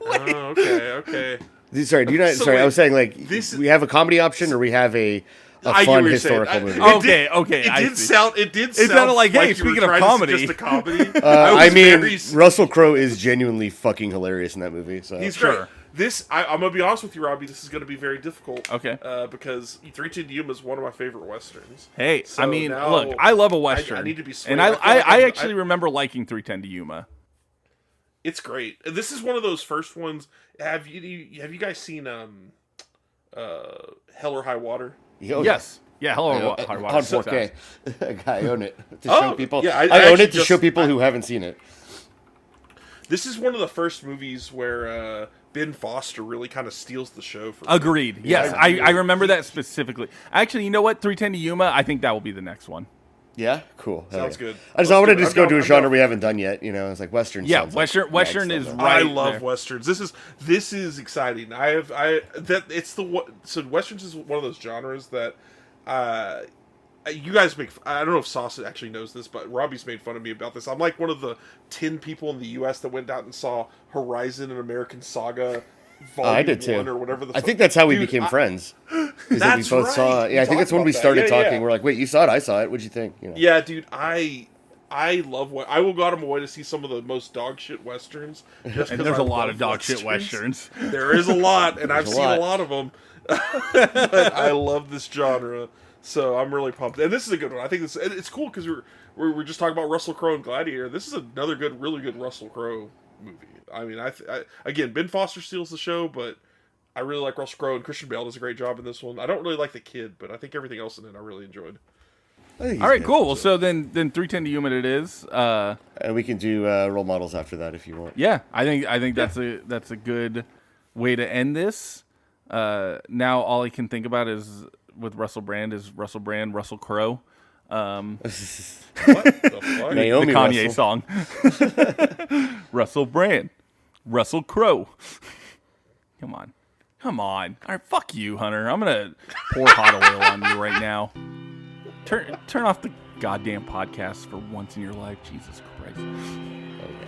Oh, okay. Sorry, do you not? So sorry, I wait, was saying like this- we have a comedy option, or we have a I get fun what you're saying. historical movie. It Okay, did- okay, It I did see. sound. It did. Sound sounded like, hey, you were speaking of trying to comedy. suggest a comedy. I was mean, very- Russell Crowe is genuinely fucking hilarious in that movie. So He's Sure. great. I'm gonna be honest with you, Robbie. This is gonna be very difficult. Okay. Because 310 to Yuma is one of my favorite westerns. Hey, So I mean, now look, I love a western. I need to be swayed. and I feel like I I'm- actually remember liking 310 to Yuma. It's great. This is one of those first ones. Have you guys seen Hell or High Water? Yes. Yeah. Hello. on Hard Water. 4K. I own it to Oh, show people. yeah, I own actually it to show people who haven't seen it. This is one of the first movies where Ben Foster really kind of steals the show. For Agreed. Yes, I I remember that specifically. Actually, you know what? 310 to Yuma. I think that will be the next one. Yeah, cool. Hell Sounds yeah. good. I just Let's wanted do to it. just go I'm to a down- genre I'm we haven't done yet. It's like Western. Yeah, sounds like Western next is level. right. I love there. westerns. This is exciting. So westerns is one of those genres that you guys make. I don't know if Sauce actually knows this, but Robbie's made fun of me about this. I'm like one of the 10 people in the U.S. that went out and saw Horizon and American Saga. Volume I did too. 1 or whatever the I fuck. think that's how we Dude, became I- friends. Is that we That's both right. saw. We Yeah, I think that's talked when we about that. started Yeah, talking. yeah. We're like, wait, you saw it? I saw it. What'd you think? Yeah, dude, I love what I will go out of my way to see some of the most dog shit westerns. Just And 'cause there's I a lot love of dog shit westerns. There is a lot, and I've a seen lot. a lot of them. But I love this genre, so I'm really pumped. And this is a good one. I think it's cool because we're just talking about Russell Crowe and Gladiator. This is another really good Russell Crowe movie. I mean, again, Ben Foster steals the show, but I really like Russell Crowe, and Christian Bale does a great job in this one. I don't really like the kid, but I think everything else in it I really enjoyed. I think he's All right, good. cool. Well, so then 310 to Yuma it is. And we can do role models after that if you want. Yeah, I think that's a good way to end this. Now all I can think about is with Russell Brand, Russell Crowe. What the fuck? Naomi The Kanye Russell. song. Russell Brand. Russell Crowe. Come on. Come on. All right, fuck you, Hunter. I'm gonna pour hot oil on you right now. Turn off the goddamn podcast for once in your life. Jesus Christ. Okay.